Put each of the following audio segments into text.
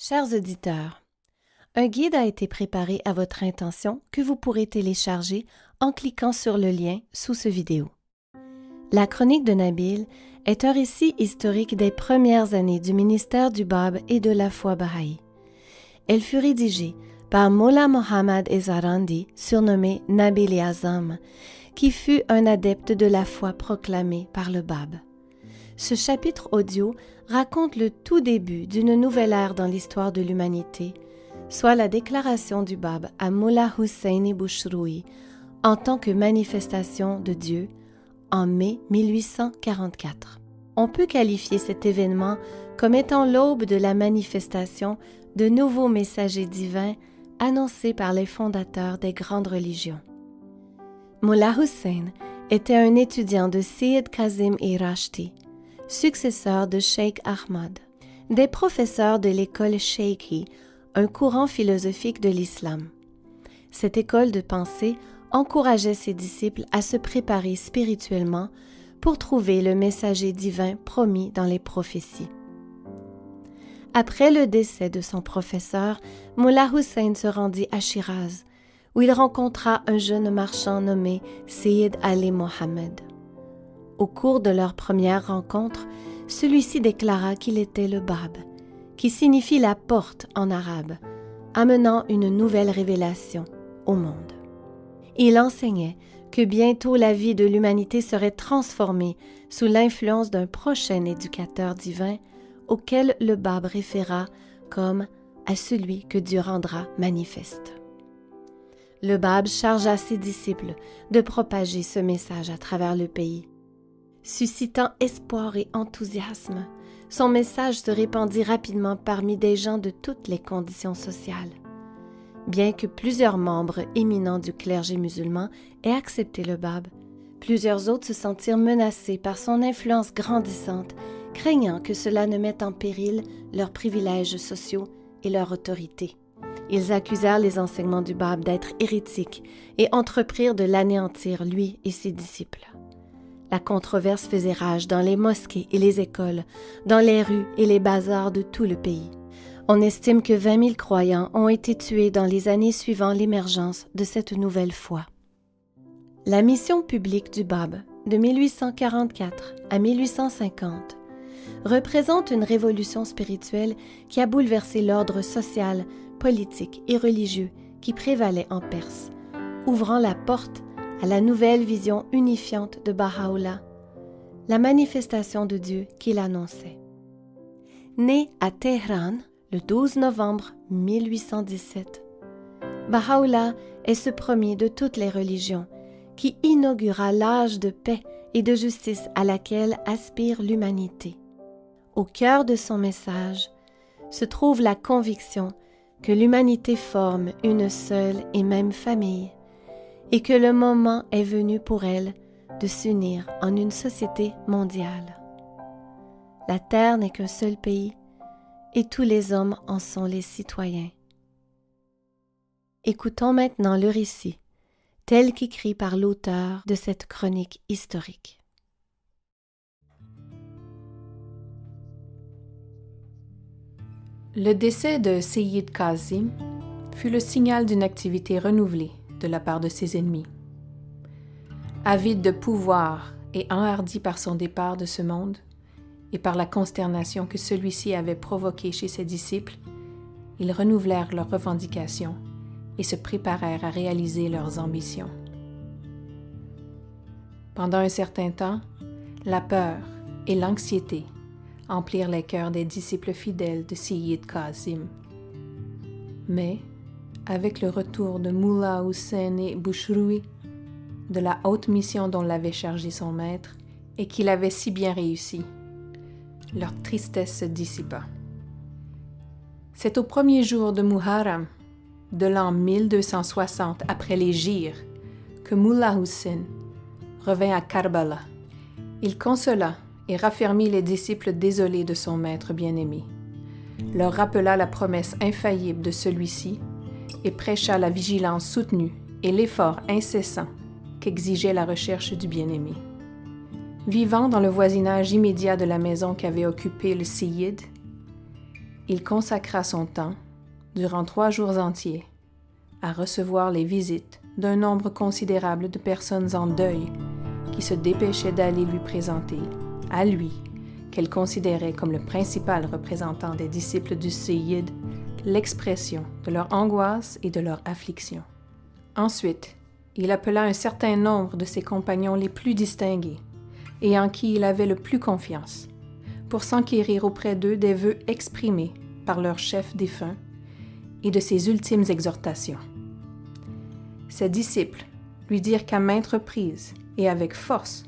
Chers auditeurs, un guide a été préparé à votre intention que vous pourrez télécharger en cliquant sur le lien sous ce vidéo. La chronique de Nabil est un récit historique des premières années du ministère du Bab et de la foi Baha'i. Elle fut rédigée par Molla Mohammad Ezarandi, surnommé Nabil-e-Azam, qui fut un adepte de la foi proclamée par le Bab. Ce chapitre audio raconte le tout début d'une nouvelle ère dans l'histoire de l'humanité, soit la déclaration du Bab à Mullah Hussein Bouchroui en tant que manifestation de Dieu en mai 1844. On peut qualifier cet événement comme étant l'aube de la manifestation de nouveaux messagers divins annoncés par les fondateurs des grandes religions. Mullah Hussein était un étudiant de Seyyed Kazim Rashti, successeur de Cheikh Ahmad, des professeurs de l'école Cheikhi, un courant philosophique de l'islam. Cette école de pensée encourageait ses disciples à se préparer spirituellement pour trouver le messager divin promis dans les prophéties. Après le décès de son professeur, Mullah Hussein se rendit à Shiraz, où il rencontra un jeune marchand nommé Seyyed Ali Mohammed. Au cours de leur première rencontre, celui-ci déclara qu'il était le Bab, qui signifie la porte en arabe, amenant une nouvelle révélation au monde. Il enseignait que bientôt la vie de l'humanité serait transformée sous l'influence d'un prochain éducateur divin auquel le Bab référa comme à celui que Dieu rendra manifeste. Le Bab chargea ses disciples de propager ce message à travers le pays. Suscitant espoir et enthousiasme, son message se répandit rapidement parmi des gens de toutes les conditions sociales. Bien que plusieurs membres éminents du clergé musulman aient accepté le Bab, plusieurs autres se sentirent menacés par son influence grandissante, craignant que cela ne mette en péril leurs privilèges sociaux et leur autorité. Ils accusèrent les enseignements du Bab d'être hérétiques et entreprirent de l'anéantir lui et ses disciples. La controverse faisait rage dans les mosquées et les écoles, dans les rues et les bazars de tout le pays. On estime que 20 000 croyants ont été tués dans les années suivant l'émergence de cette nouvelle foi. La mission publique du Bab, de 1844 à 1850, représente une révolution spirituelle qui a bouleversé l'ordre social, politique et religieux qui prévalait en Perse, ouvrant la porte à la nouvelle vision unifiante de Baha'u'llah, la manifestation de Dieu qu'il annonçait. Né à Téhéran le 12 novembre 1817, Baha'u'llah est ce premier de toutes les religions qui inaugura l'âge de paix et de justice à laquelle aspire l'humanité. Au cœur de son message se trouve la conviction que l'humanité forme une seule et même famille et que le moment est venu pour elle de s'unir en une société mondiale. La Terre n'est qu'un seul pays et tous les hommes en sont les citoyens. Écoutons maintenant le récit, tel qu'écrit par l'auteur de cette chronique historique. Le décès de Seyyed Kazim fut le signal d'une activité renouvelée de la part de ses ennemis. Avide de pouvoir et enhardi par son départ de ce monde et par la consternation que celui-ci avait provoquée chez ses disciples, ils renouvelèrent leurs revendications et se préparèrent à réaliser leurs ambitions. Pendant un certain temps, la peur et l'anxiété emplirent les cœurs des disciples fidèles de Seyyed Kazim. Mais, avec le retour de Mullah Hussein Bouchroui, de la haute mission dont l'avait chargé son maître et qu'il avait si bien réussi, leur tristesse se dissipa. C'est au premier jour de Muharram, de l'an 1260 après l'Hégire, que Mullah Hussein revint à Karbala. Il consola et raffermit les disciples désolés de son maître bien-aimé, leur rappela la promesse infaillible de celui-ci et prêcha la vigilance soutenue et l'effort incessant qu'exigeait la recherche du bien-aimé. Vivant dans le voisinage immédiat de la maison qu'avait occupée le Seyyid, Il consacra son temps, durant 3 jours entiers, à recevoir les visites d'un nombre considérable de personnes en deuil qui se dépêchaient d'aller lui présenter, à lui, qu'elle considérait comme le principal représentant des disciples du Seyyid, l'expression de leur angoisse et de leur affliction. Ensuite, il appela un certain nombre de ses compagnons les plus distingués et en qui il avait le plus confiance, pour s'enquérir auprès d'eux des vœux exprimés par leur chef défunt et de ses ultimes exhortations. Ses disciples lui dirent qu'à maintes reprises et avec force,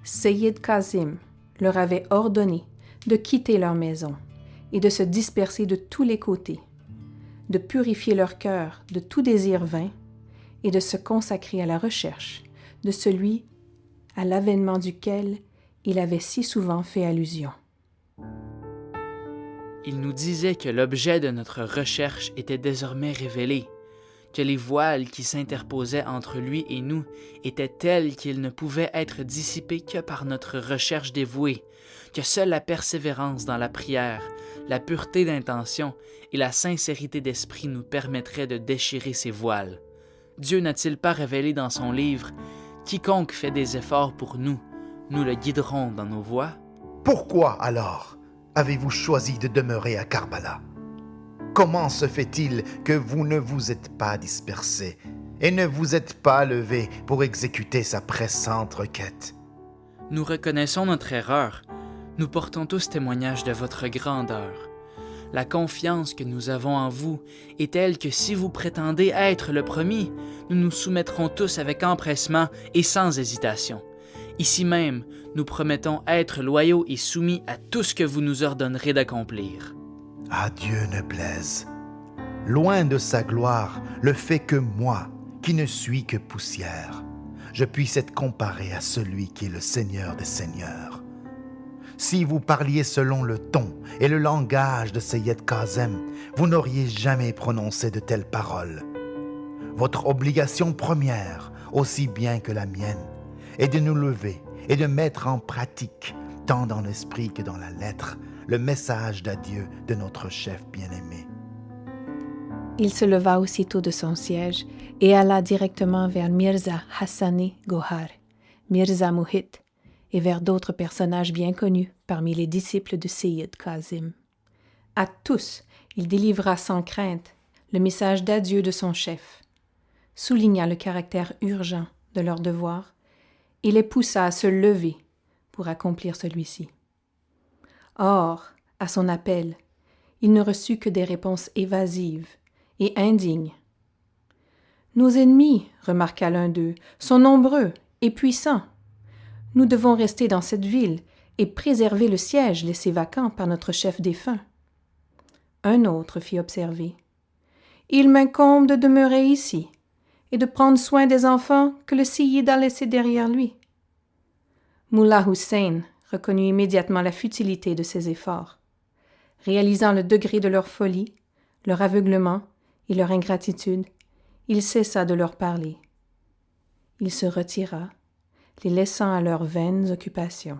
Seyyid Kazim leur avait ordonné de quitter leur maison et de se disperser de tous les côtés, de purifier leur cœur de tout désir vain et de se consacrer à la recherche de celui à l'avènement duquel il avait si souvent fait allusion. Il nous disait que l'objet de notre recherche était désormais révélé, que les voiles qui s'interposaient entre lui et nous étaient tels qu'ils ne pouvaient être dissipés que par notre recherche dévouée, que seule la persévérance dans la prière, la pureté d'intention et la sincérité d'esprit nous permettraient de déchirer ces voiles. Dieu n'a-t-il pas révélé dans son livre « Quiconque fait des efforts pour nous, nous le guiderons dans nos voies » ? Pourquoi alors avez-vous choisi de demeurer à Karbala? Comment se fait-il que vous ne vous êtes pas dispersés et ne vous êtes pas levés pour exécuter sa pressante requête? Nous reconnaissons notre erreur. Nous portons tous témoignage de votre grandeur. La confiance que nous avons en vous est telle que si vous prétendez être le premier, nous nous soumettrons tous avec empressement et sans hésitation. Ici même, nous promettons être loyaux et soumis à tout ce que vous nous ordonnerez d'accomplir. À Dieu ne plaise. Loin de sa gloire, le fait que moi, qui ne suis que poussière, je puisse être comparé à celui qui est le Seigneur des Seigneurs. Si vous parliez selon le ton et le langage de Seyyid Kazim, vous n'auriez jamais prononcé de telles paroles. Votre obligation première, aussi bien que la mienne, est de nous lever et de mettre en pratique, tant dans l'esprit que dans la lettre, le message d'adieu de notre chef bien-aimé. Il se leva aussitôt de son siège et alla directement vers Mirza Hassani Gohar, Mirza Muhit et vers d'autres personnages bien connus parmi les disciples de Seyyid Kazim. À tous, il délivra sans crainte le message d'adieu de son chef, souligna le caractère urgent de leur devoir et les poussa à se lever pour accomplir celui-ci. Or, à son appel, il ne reçut que des réponses évasives et indignes. « Nos ennemis, remarqua l'un d'eux, sont nombreux et puissants. Nous devons rester dans cette ville et préserver le siège laissé vacant par notre chef défunt. » Un autre fit observer. « Il m'incombe de demeurer ici et de prendre soin des enfants que le Seyyid a laissés derrière lui. » Mullah Hussein reconnut immédiatement la futilité de ses efforts. Réalisant le degré de leur folie, leur aveuglement et leur ingratitude, il cessa de leur parler. Il se retira, les laissant à leurs vaines occupations.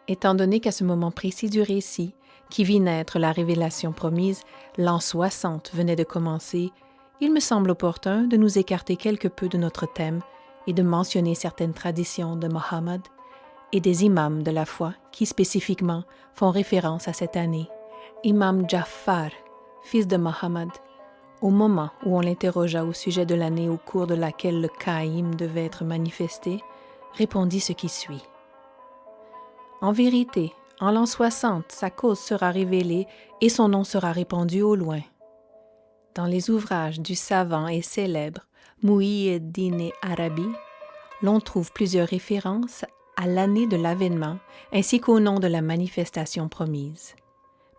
Étant donné qu'à ce moment précis du récit, qui vit naître la révélation promise, l'an 60 venait de commencer, il me semble opportun de nous écarter quelque peu de notre thème et de mentionner certaines traditions de Mohammed et des imams de la foi qui spécifiquement font référence à cette année. Imam Jaffar, fils de Mohammed, au moment où on l'interrogea au sujet de l'année au cours de laquelle le Qaïm devait être manifesté, répondit ce qui suit. En vérité, en l'an 60, sa cause sera révélée et son nom sera répandu au loin. Dans les ouvrages du savant et célèbre Muhyiddin Arabi, l'on trouve plusieurs références à l'année de l'avènement ainsi qu'au nom de la manifestation promise.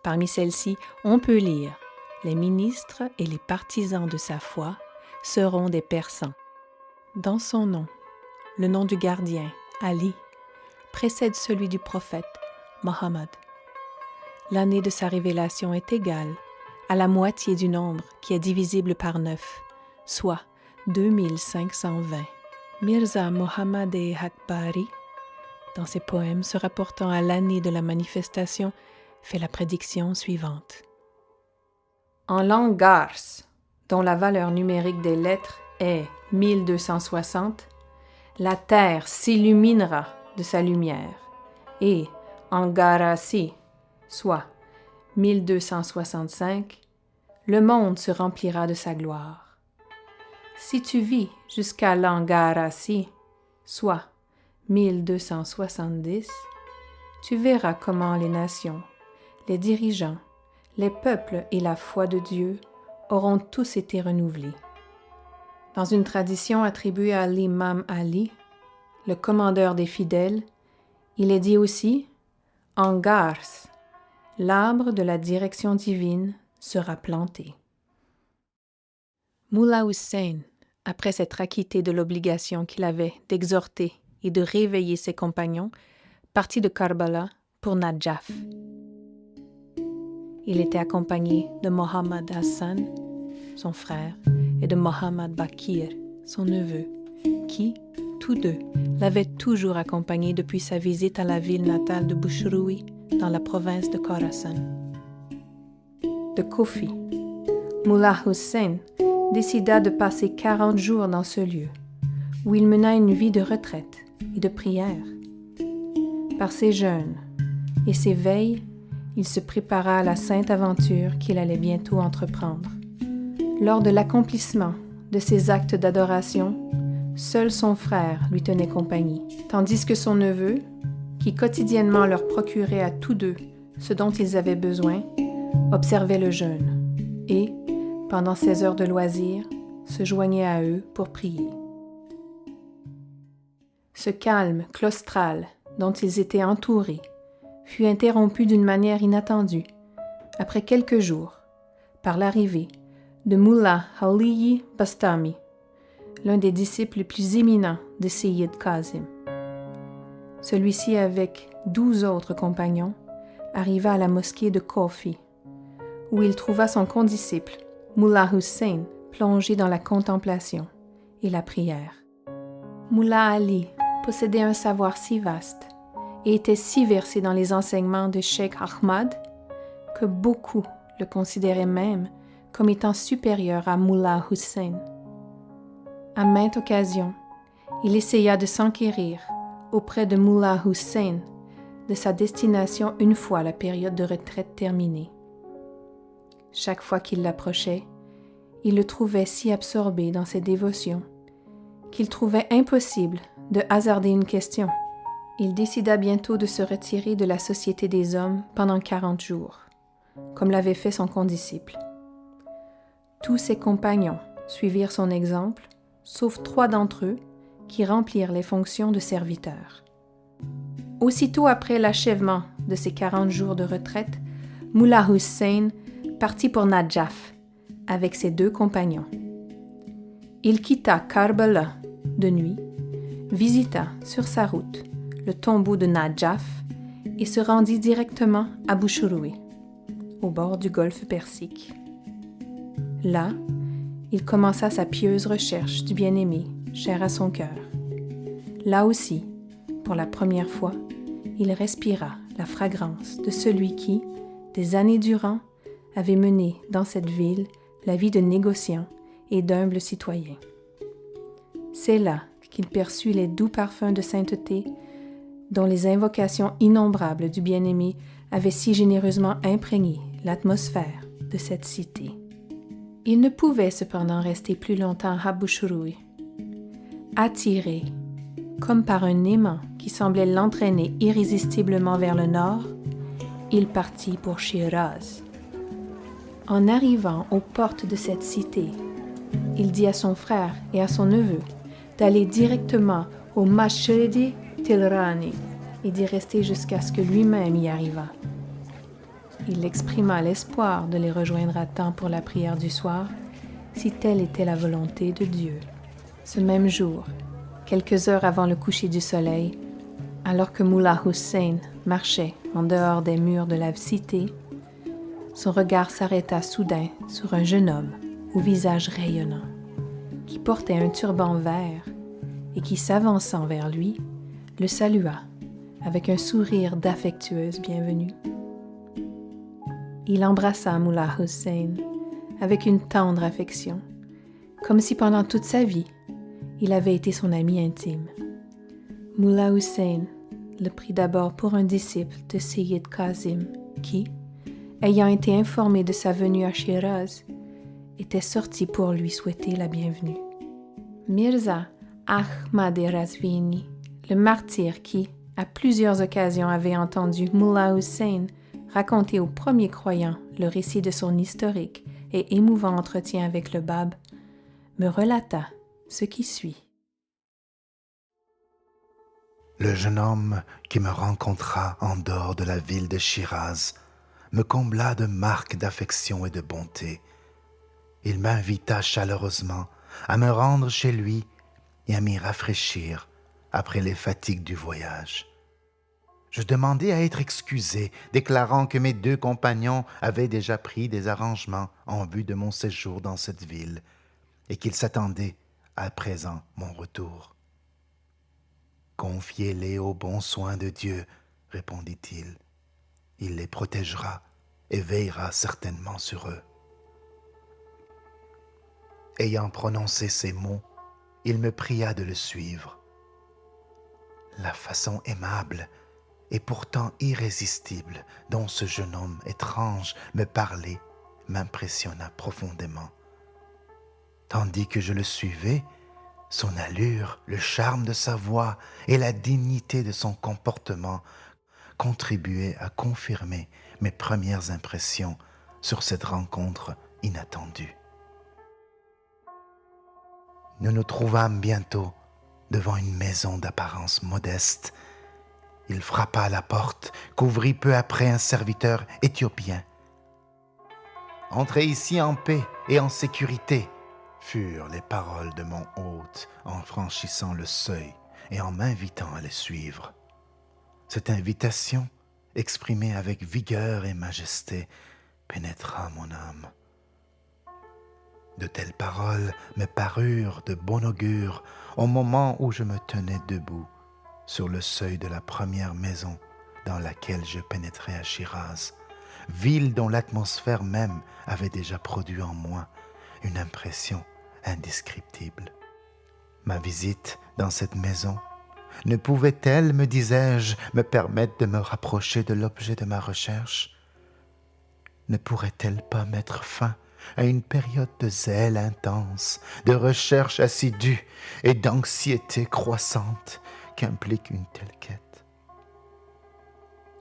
Parmi celles-ci, on peut lire « Les ministres et les partisans de sa foi seront des Persans ». Dans son nom, le nom du gardien, Ali, précède celui du prophète, Mohammed. L'année de sa révélation est égale à la moitié du nombre qui est divisible par 9, soit 2520. Mirza Mohammad Akbari, dans ses poèmes se rapportant à l'année de la manifestation, fait la prédiction suivante. En langue garse, dont la valeur numérique des lettres est 1260, la terre s'illuminera de sa lumière, et en garasi, soit 1265, le monde se remplira de sa gloire. Si tu vis jusqu'à l'an garasi, soit 1270, tu verras comment les nations, les dirigeants, les peuples et la foi de Dieu auront tous été renouvelés. Dans une tradition attribuée à l'imam Ali, le commandeur des fidèles, il est dit aussi « En Gars, l'arbre de la direction divine sera planté. » Mullah Hussein, après s'être acquitté de l'obligation qu'il avait d'exhorter et de réveiller ses compagnons, partit de Karbala pour Najaf. Il était accompagné de Mohammad Hassan, son frère, et de Mohammad Bakir, son neveu, qui, tous deux, l'avaient toujours accompagné depuis sa visite à la ville natale de Bushroui, dans la province de Khorasan. De Kofi, Mullah Hussein décida de passer 40 jours dans ce lieu, où il mena une vie de retraite et de prière. Par ses jeûnes et ses veilles, il se prépara à la sainte aventure qu'il allait bientôt entreprendre. Lors de l'accomplissement de ses actes d'adoration, seul son frère lui tenait compagnie, tandis que son neveu, qui quotidiennement leur procurait à tous deux ce dont ils avaient besoin, observait le jeûne et, pendant ses heures de loisir, se joignait à eux pour prier. Ce calme claustral dont ils étaient entourés fut interrompu d'une manière inattendue, après quelques jours, par l'arrivée de Mullah Aliyi Bastami, l'un des disciples les plus éminents de Seyyid Kazim. Celui-ci, avec 12 autres compagnons, arriva à la mosquée de Kofi, où il trouva son condisciple, Mullah Hussein, plongé dans la contemplation et la prière. Mullah Ali possédait un savoir si vaste et était si versé dans les enseignements de Cheikh Ahmad que beaucoup le considéraient même comme étant supérieur à Mullah Hussein. À maintes occasions, il essaya de s'enquérir auprès de Mullah Hussein de sa destination une fois la période de retraite terminée. Chaque fois qu'il l'approchait, il le trouvait si absorbé dans ses dévotions qu'il trouvait impossible de hasarder une question. Il décida bientôt de se retirer de la société des hommes pendant 40 jours, comme l'avait fait son condisciple. Tous ses compagnons suivirent son exemple, sauf 3 d'entre eux qui remplirent les fonctions de serviteurs. Aussitôt après l'achèvement de ses 40 jours de retraite, Mullah Hussein partit pour Najaf avec ses 2 compagnons. Il quitta Karbala de nuit, visita sur sa route le tombeau de Najaf et se rendit directement à Bushroui, au bord du golfe Persique. Là, il commença sa pieuse recherche du bien-aimé, cher à son cœur. Là aussi, pour la première fois, il respira la fragrance de celui qui, des années durant, avait mené dans cette ville la vie de négociant et d'humble citoyen. C'est là qu'il perçut les doux parfums de sainteté dont les invocations innombrables du bien-aimé avaient si généreusement imprégné l'atmosphère de cette cité. Il ne pouvait cependant rester plus longtemps à Bushroui. Attiré, comme par un aimant qui semblait l'entraîner irrésistiblement vers le nord, il partit pour Shiraz. En arrivant aux portes de cette cité, il dit à son frère et à son neveu d'aller directement au Mashridi Tilrani et d'y rester jusqu'à ce que lui-même y arrivât. Il exprima l'espoir de les rejoindre à temps pour la prière du soir, si telle était la volonté de Dieu. Ce même jour, quelques heures avant le coucher du soleil, alors que Mullah Hussein marchait en dehors des murs de la cité, son regard s'arrêta soudain sur un jeune homme au visage rayonnant, qui portait un turban vert et qui, s'avançant vers lui, le salua avec un sourire d'affectueuse bienvenue. Il embrassa Mullah Hussein avec une tendre affection, comme si pendant toute sa vie, il avait été son ami intime. Mullah Hussein le prit d'abord pour un disciple de Seyyid Kazim qui, ayant été informé de sa venue à Shiraz, était sorti pour lui souhaiter la bienvenue. Mirza Ahmad Razvini, le martyr qui, à plusieurs occasions, avait entendu Mullah Hussein raconter aux premiers croyants le récit de son historique et émouvant entretien avec le Bab, me relata ce qui suit. Le jeune homme qui me rencontra en dehors de la ville de Shiraz me combla de marques d'affection et de bonté. Il m'invita chaleureusement à me rendre chez lui et à m'y rafraîchir après les fatigues du voyage. Je demandai à être excusé, déclarant que mes 2 compagnons avaient déjà pris des arrangements en vue de mon séjour dans cette ville et qu'ils s'attendaient à présent mon retour. « Confiez-les aux bons soins de Dieu, » répondit-il. « Il les protégera et veillera certainement sur eux. » Ayant prononcé ces mots, il me pria de le suivre. La façon aimable et pourtant irrésistible dont ce jeune homme étrange me parlait m'impressionna profondément. Tandis que je le suivais, son allure, le charme de sa voix et la dignité de son comportement contribuaient à confirmer mes premières impressions sur cette rencontre inattendue. Nous nous trouvâmes bientôt devant une maison d'apparence modeste. Il frappa à la porte, qu'ouvrit peu après un serviteur éthiopien. « Entrez ici en paix et en sécurité », furent les paroles de mon hôte en franchissant le seuil et en m'invitant à le suivre. Cette invitation, exprimée avec vigueur et majesté, pénétra mon âme. De telles paroles me parurent de bon augure au moment où je me tenais debout sur le seuil de la première maison dans laquelle je pénétrais à Shiraz, ville dont l'atmosphère même avait déjà produit en moi une impression indescriptible. Ma visite dans cette maison ne pouvait-elle, me disais-je, me permettre de me rapprocher de l'objet de ma recherche? Ne pourrait-elle pas mettre fin à une période de zèle intense, de recherche assidue et d'anxiété croissante qu'implique une telle quête?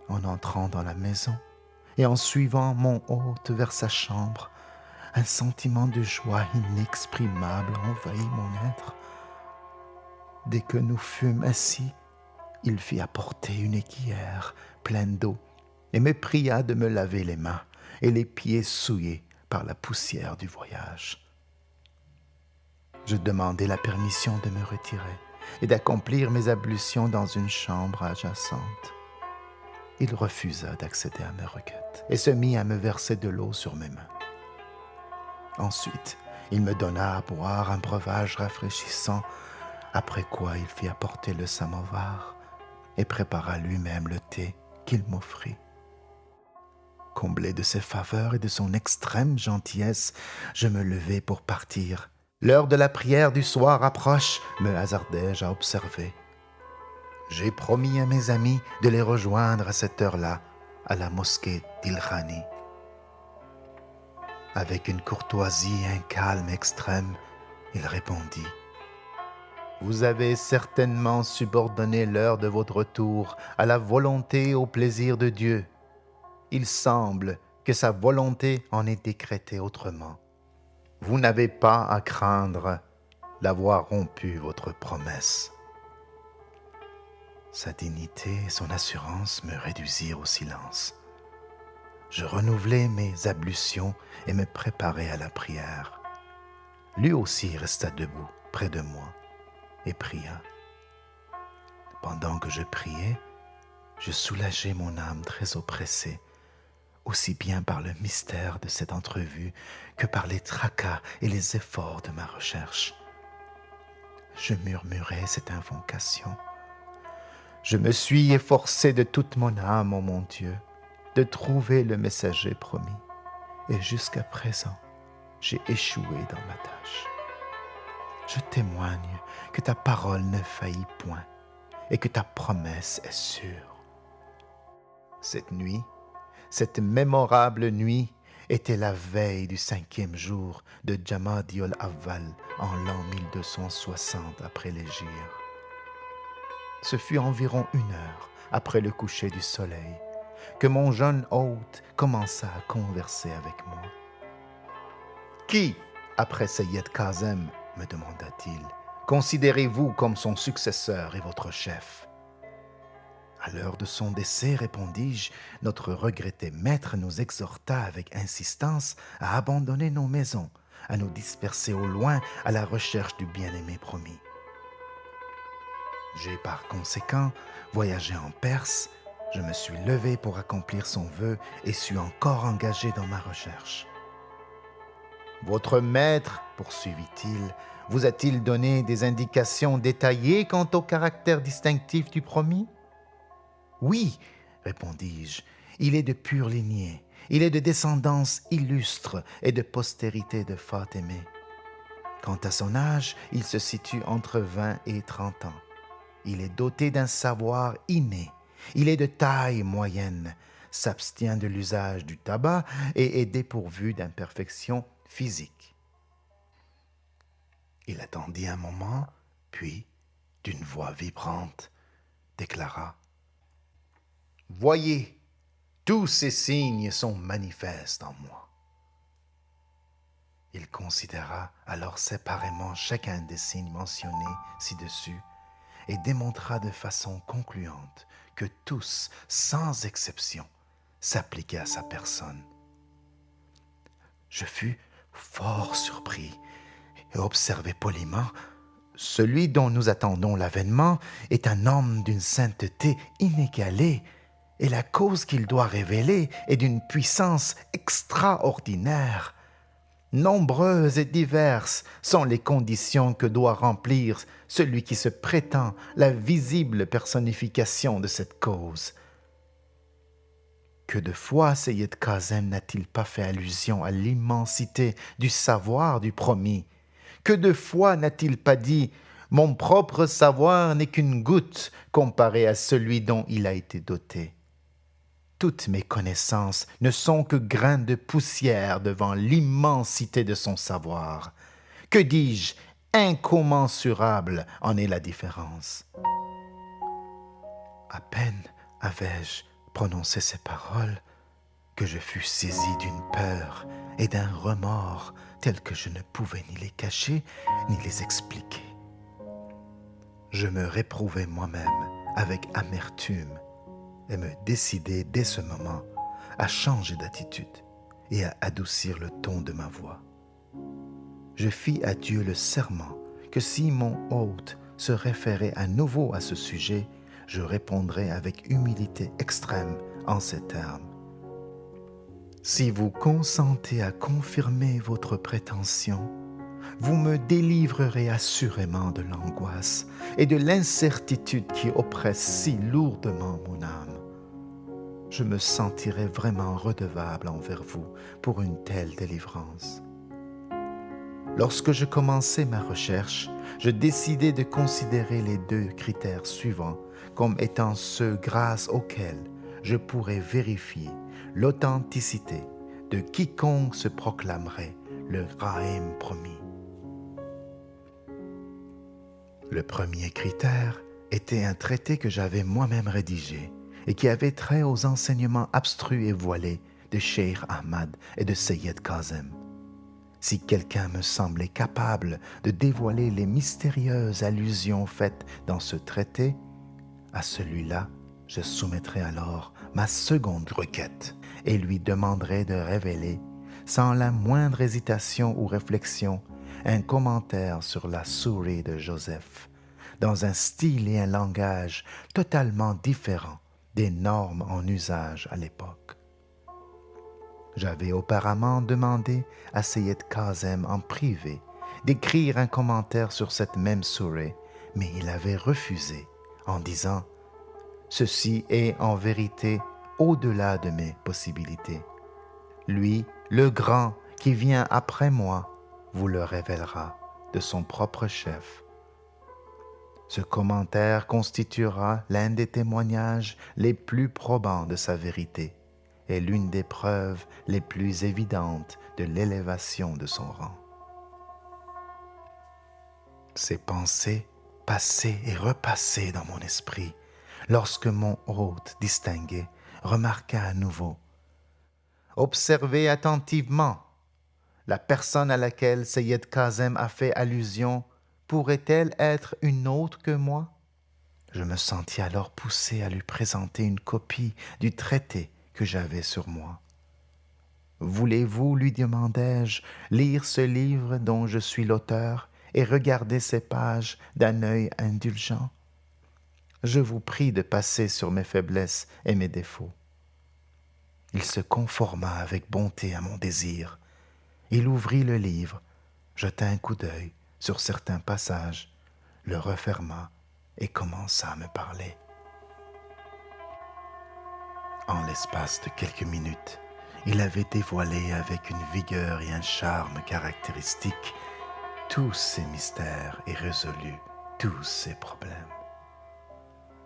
En entrant dans la maison et en suivant mon hôte vers sa chambre, un sentiment de joie inexprimable envahit mon être. Dès que nous fûmes assis, il fit apporter une écuillère pleine d'eau et me pria de me laver les mains et les pieds souillés par la poussière du voyage. Je demandai la permission de me retirer et d'accomplir mes ablutions dans une chambre adjacente. Il refusa d'accéder à mes requêtes et se mit à me verser de l'eau sur mes mains. Ensuite, il me donna à boire un breuvage rafraîchissant, après quoi il fit apporter le samovar et prépara lui-même le thé qu'il m'offrit. Comblé de ses faveurs et de son extrême gentillesse, je me levai pour partir. L'heure de la prière du soir approche, me hasardai-je à observer. J'ai promis à mes amis de les rejoindre à cette heure-là, à la mosquée d'Ilkhani. Avec une courtoisie et un calme extrême, il répondit « Vous avez certainement subordonné l'heure de votre retour à la volonté et au plaisir de Dieu. Il semble que sa volonté en ait décrété autrement. Vous n'avez pas à craindre d'avoir rompu votre promesse. » Sa dignité et son assurance me réduisirent au silence. Je renouvelai mes ablutions et me préparai à la prière. Lui aussi resta debout près de moi et pria. Pendant que je priais, je soulageais mon âme très oppressée, aussi bien par le mystère de cette entrevue que par les tracas et les efforts de ma recherche. Je murmurais cette invocation. Je me suis efforcé de toute mon âme, ô mon Dieu, de trouver le messager promis. Et jusqu'à présent, j'ai échoué dans ma tâche. Je témoigne que ta parole ne faillit point et que ta promesse est sûre. Cette nuit, cette mémorable nuit, était la veille du 5e jour de Jamadiol Awwal en l'an 1260 après l'Hégire. Ce fut environ 1 heure après le coucher du soleil que mon jeune hôte commença à converser avec moi. « Qui, après Seyyed Kazem, me demanda-t-il, considérez-vous comme son successeur et votre chef ?» À l'heure de son décès, répondis-je, notre regretté maître nous exhorta avec insistance à abandonner nos maisons, à nous disperser au loin à la recherche du bien-aimé promis. J'ai par conséquent voyagé en Perse, je me suis levé pour accomplir son vœu et suis encore engagé dans ma recherche. Votre maître, poursuivit-il, vous a-t-il donné des indications détaillées quant au caractère distinctif du promis ? Oui, répondis-je, il est de pure lignée, il est de descendance illustre et de postérité de Fatémé. Quant à son âge, il se situe entre 20 et 30 ans. Il est doté d'un savoir inné, il est de taille moyenne, s'abstient de l'usage du tabac et est dépourvu d'imperfections physiques. Il attendit un moment, puis, d'une voix vibrante, déclara: « Voyez, tous ces signes sont manifestes en moi. » Il considéra alors séparément chacun des signes mentionnés ci-dessus et démontra de façon concluante que tous, sans exception, s'appliquaient à sa personne. Je fus fort surpris et observai poliment: celui dont nous attendons l'avènement est un homme d'une sainteté inégalée, et la cause qu'il doit révéler est d'une puissance extraordinaire. Nombreuses et diverses sont les conditions que doit remplir celui qui se prétend la visible personnification de cette cause. Que de fois Seyyed Kazem n'a-t-il pas fait allusion à l'immensité du savoir du promis? Que de fois n'a-t-il pas dit « Mon propre savoir n'est qu'une goutte comparé à celui dont il a été doté ». Toutes mes connaissances ne sont que grains de poussière devant l'immensité de son savoir. Que dis-je, incommensurable en est la différence. À peine avais-je prononcé ces paroles que je fus saisi d'une peur et d'un remords tels que je ne pouvais ni les cacher ni les expliquer. Je me réprouvai moi-même avec amertume et me décidai dès ce moment à changer d'attitude et à adoucir le ton de ma voix. Je fis à Dieu le serment que si mon hôte se référait à nouveau à ce sujet, je répondrais avec humilité extrême en ces termes. Si vous consentez à confirmer votre prétention, vous me délivrerez assurément de l'angoisse et de l'incertitude qui oppressent si lourdement mon âme. Je me sentirais vraiment redevable envers vous pour une telle délivrance. Lorsque je commençai ma recherche, je décidai de considérer les 2 critères suivants comme étant ceux grâce auxquels je pourrais vérifier l'authenticité de quiconque se proclamerait le Rahim promis. Le premier critère était un traité que j'avais moi-même rédigé et qui avait trait aux enseignements abstrus et voilés de Cheikh Ahmad et de Seyyed Kazem. Si quelqu'un me semblait capable de dévoiler les mystérieuses allusions faites dans ce traité, à celui-là, je soumettrai alors ma seconde requête et lui demanderai de révéler, sans la moindre hésitation ou réflexion, un commentaire sur la souris de Joseph, dans un style et un langage totalement différents des normes en usage à l'époque. J'avais auparavant demandé à Seyyed Kazem en privé d'écrire un commentaire sur cette même sourate, mais il avait refusé en disant Ceci est en vérité au-delà de mes possibilités. Lui, le grand qui vient après moi, vous le révélera de son propre chef. Ce commentaire constituera l'un des témoignages les plus probants de sa vérité et l'une des preuves les plus évidentes de l'élévation de son rang. Ces pensées passaient et repassaient dans mon esprit lorsque mon hôte distingué remarqua à nouveau: « Observez attentivement. La personne à laquelle Seyyed Kazem a fait allusion pourrait-elle être une autre que moi ?» Je me sentis alors poussé à lui présenter une copie du traité que j'avais sur moi. « Voulez-vous, lui demandai-je, lire ce livre dont je suis l'auteur et regarder ces pages d'un œil indulgent? Je vous prie de passer sur mes faiblesses et mes défauts. » Il se conforma avec bonté à mon désir. Il ouvrit le livre, jeta un coup d'œil sur certains passages, le referma et commença à me parler. En l'espace de quelques minutes, il avait dévoilé avec une vigueur et un charme caractéristiques tous ces mystères et résolu tous ces problèmes.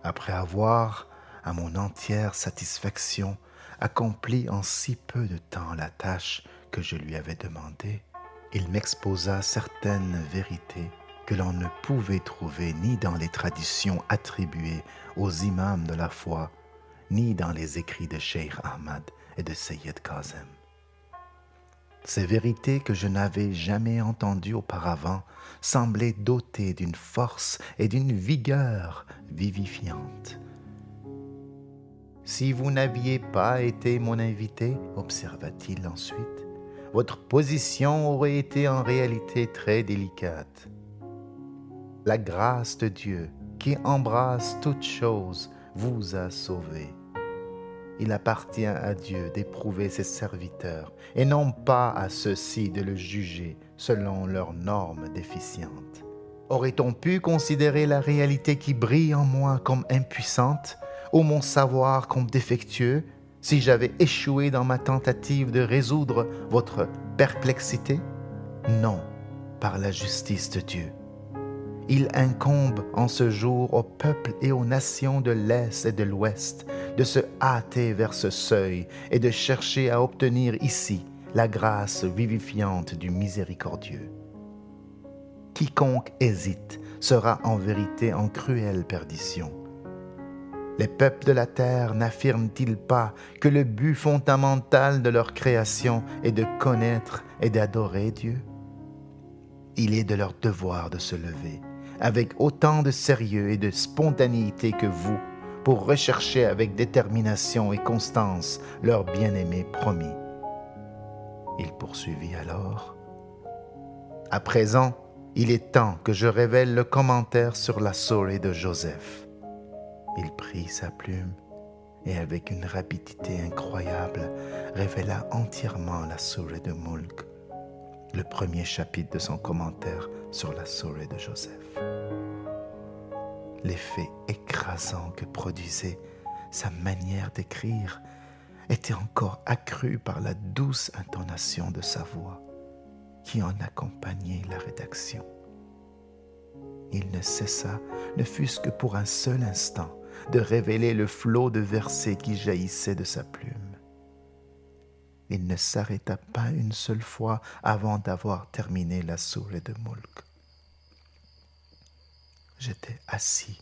Après avoir, à mon entière satisfaction, accompli en si peu de temps la tâche que je lui avais demandée, il m'exposa certaines vérités que l'on ne pouvait trouver ni dans les traditions attribuées aux imams de la foi, ni dans les écrits de Cheikh Ahmad et de Seyyed Kazem. Ces vérités que je n'avais jamais entendues auparavant semblaient dotées d'une force et d'une vigueur vivifiantes. « Si vous n'aviez pas été mon invité, observa-t-il ensuite, votre position aurait été en réalité très délicate. La grâce de Dieu, qui embrasse toutes choses, vous a sauvé. Il appartient à Dieu d'éprouver ses serviteurs et non pas à ceux-ci de le juger selon leurs normes déficientes. Aurait-on pu considérer la réalité qui brille en moi comme impuissante ou mon savoir comme défectueux si j'avais échoué dans ma tentative de résoudre votre perplexité? Non, par la justice de Dieu. Il incombe en ce jour aux peuples et aux nations de l'Est et de l'Ouest de se hâter vers ce seuil et de chercher à obtenir ici la grâce vivifiante du miséricordieux. Quiconque hésite sera en vérité en cruelle perdition. Les peuples de la terre n'affirment-ils pas que le but fondamental de leur création est de connaître et d'adorer Dieu? Il est de leur devoir de se lever avec autant de sérieux et de spontanéité que vous pour rechercher avec détermination et constance leur bien-aimé promis. Il poursuivit alors: « À présent, il est temps que je révèle le commentaire sur la Soreh de Joseph. » Il prit sa plume et avec une rapidité incroyable révéla entièrement la Soreh de Mulk, le premier chapitre de son commentaire sur la Soreh de Joseph. L'effet écrasant que produisait sa manière d'écrire était encore accru par la douce intonation de sa voix qui en accompagnait la rédaction. Il ne cessa, ne fût-ce que pour un seul instant, de révéler le flot de versets qui jaillissait de sa plume. Il ne s'arrêta pas une seule fois avant d'avoir terminé la Soreh de Mulk. J'étais assis,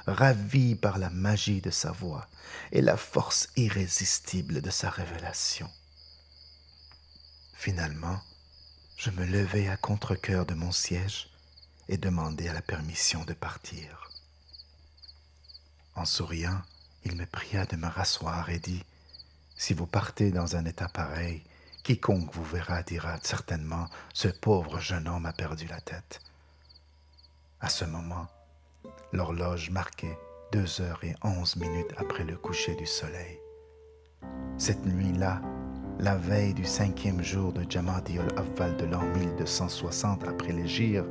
ravi par la magie de sa voix et la force irrésistible de sa révélation. Finalement, je me levai à contre-cœur de mon siège et demandai la permission de partir. En souriant, il me pria de me rasseoir et dit: « Si vous partez dans un état pareil, quiconque vous verra dira certainement: « Ce pauvre jeune homme a perdu la tête. » À ce moment, l'horloge marquait 2h11 après le coucher du soleil. Cette nuit-là, la veille du 5e jour de Jamadi al-Awwal de l'an 1260 après l'Hégire,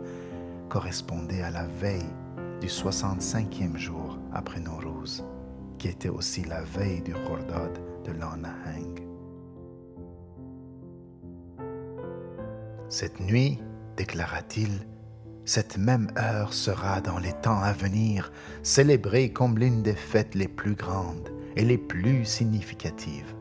correspondait à la veille du 65e jour après Nowruz. qui était aussi la veille du Khordad de l'an Nahang. Cette nuit, déclara-t-il, cette même heure sera dans les temps à venir célébrée comme l'une des fêtes les plus grandes et les plus significatives.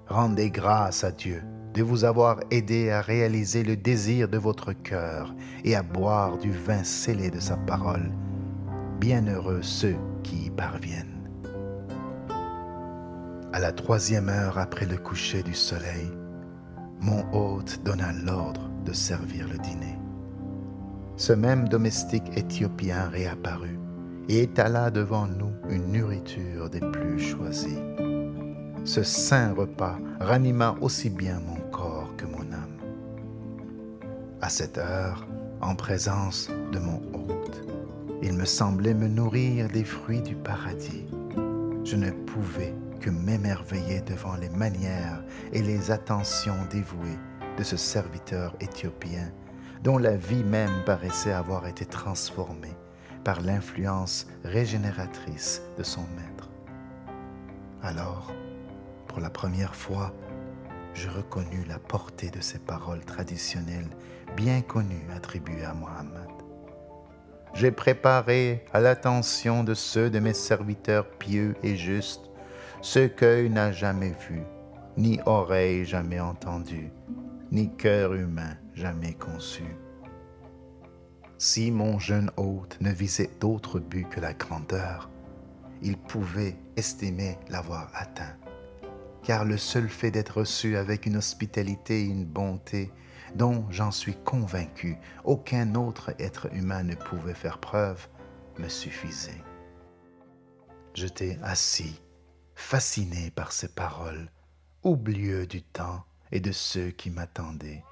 Rendez grâce à Dieu de vous avoir aidé à réaliser le désir de votre cœur et à boire du vin scellé de sa parole. Bienheureux ceux qui y parviennent. À la 3e heure après le coucher du soleil, mon hôte donna l'ordre de servir le dîner. Ce même domestique éthiopien réapparut et étala devant nous une nourriture des plus choisies. Ce saint repas ranima aussi bien mon corps que mon âme. À cette heure, en présence de mon hôte, il me semblait me nourrir des fruits du paradis. Je ne pouvais que m'émerveiller devant les manières et les attentions dévouées de ce serviteur éthiopien, dont la vie même paraissait avoir été transformée par l'influence régénératrice de son maître. Alors, pour la première fois, je reconnus la portée de ces paroles traditionnelles bien connues attribuées à Mohammed. J'ai préparé à l'attention de ceux de mes serviteurs pieux et justes ce qu'œil n'a jamais vu, ni oreille jamais entendu, ni cœur humain jamais conçu. Si mon jeune hôte ne visait d'autre but que la grandeur, il pouvait estimer l'avoir atteint. Car le seul fait d'être reçu avec une hospitalité et une bonté dont, j'en suis convaincu, aucun autre être humain ne pouvait faire preuve, me suffisait. J'étais assis, fasciné par ces paroles, oublieux du temps et de ceux qui m'attendaient.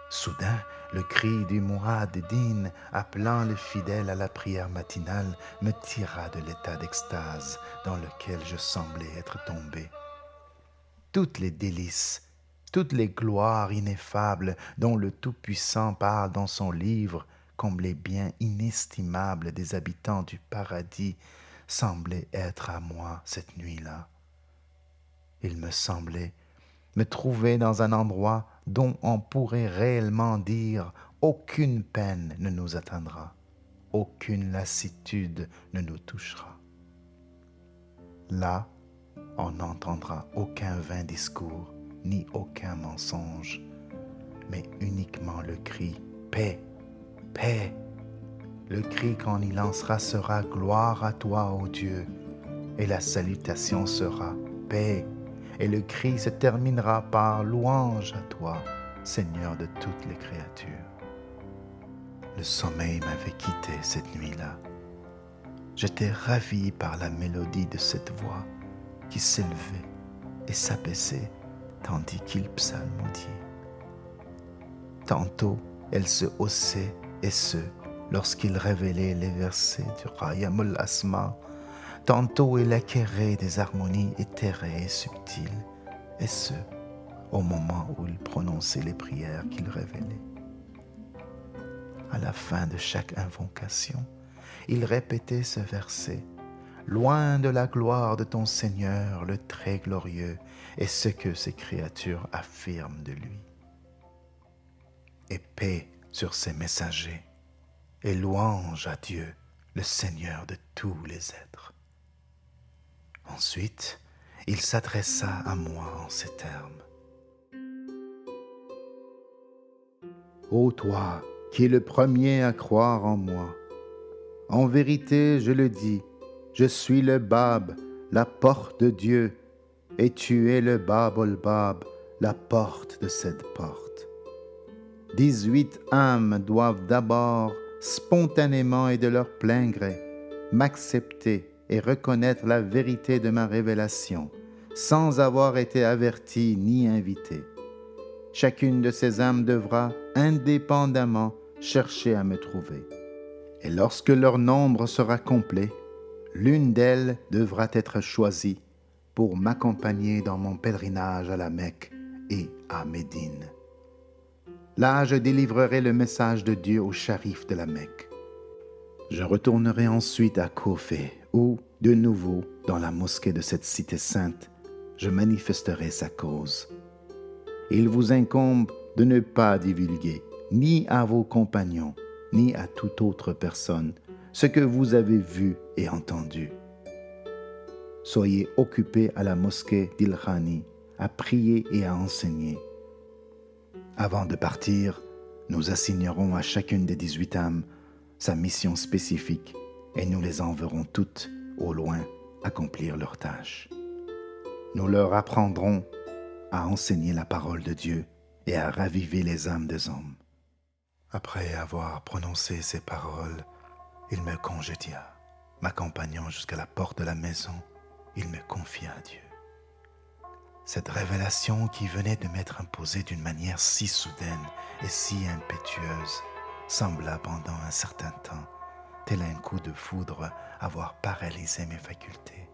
Soudain, le cri du Mu'adh-Din appelant le fidèle à la prière matinale me tira de l'état d'extase dans lequel je semblais être tombé. Toutes les délices, toutes les gloires ineffables dont le Tout-Puissant parle dans son livre comme les biens inestimables des habitants du paradis semblaient être à moi cette nuit-là. Il me semblait me trouver dans un endroit dont on pourrait réellement dire « aucune peine ne nous atteindra, aucune lassitude ne nous touchera ». Là, on n'entendra aucun vain discours, ni aucun mensonge, mais uniquement le cri « Paix, paix ». Le cri qu'on y lancera sera « Gloire à toi, ô Dieu », et la salutation sera « Paix ». Et le cri se terminera par « Louange à toi, Seigneur de toutes les créatures ». Le sommeil m'avait quitté cette nuit-là. J'étais ravi par la mélodie de cette voix qui s'élevait et s'abaissait tandis qu'il psalmodiait. Tantôt, elle se haussait et ce, lorsqu'il révélait les versets du Qayyam al-Asma. Tantôt il acquérait des harmonies éthérées et subtiles, et ce, au moment où il prononçait les prières qu'il révélait. À la fin de chaque invocation, il répétait ce verset « Loin de la gloire de ton Seigneur, le très glorieux, est ce que ses créatures affirment de lui. Et paix sur ses messagers, et louange à Dieu, le Seigneur de tous les êtres. » Ensuite, il s'adressa à moi en ces termes. « Ô toi, qui es le premier à croire en moi, en vérité, je le dis, je suis le Bab, la porte de Dieu, et tu es le Bab ol-Bab, la porte de cette porte. 18 âmes doivent d'abord, spontanément et de leur plein gré, m'accepter et reconnaître la vérité de ma révélation, sans avoir été avertie ni invitée. Chacune de ces âmes devra, indépendamment, chercher à me trouver. Et lorsque leur nombre sera complet, l'une d'elles devra être choisie pour m'accompagner dans mon pèlerinage à la Mecque et à Médine. Là, je délivrerai le message de Dieu au sharif de la Mecque. Je retournerai ensuite à Kofé, où, de nouveau, dans la mosquée de cette cité sainte, je manifesterai sa cause. Il vous incombe de ne pas divulguer, ni à vos compagnons, ni à toute autre personne, ce que vous avez vu et entendu. Soyez occupés à la mosquée d'Il-Khani, à prier et à enseigner. Avant de partir, nous assignerons à chacune des 18 âmes sa mission spécifique et nous les enverrons toutes au loin accomplir leur tâche. Nous leur apprendrons à enseigner la parole de Dieu et à raviver les âmes des hommes. Après avoir prononcé ces paroles, il me congédia. M'accompagnant jusqu'à la porte de la maison, il me confia à Dieu. Cette révélation qui venait de m'être imposée d'une manière si soudaine et si impétueuse sembla pendant un certain temps, tel un coup de foudre, avoir paralysé mes facultés.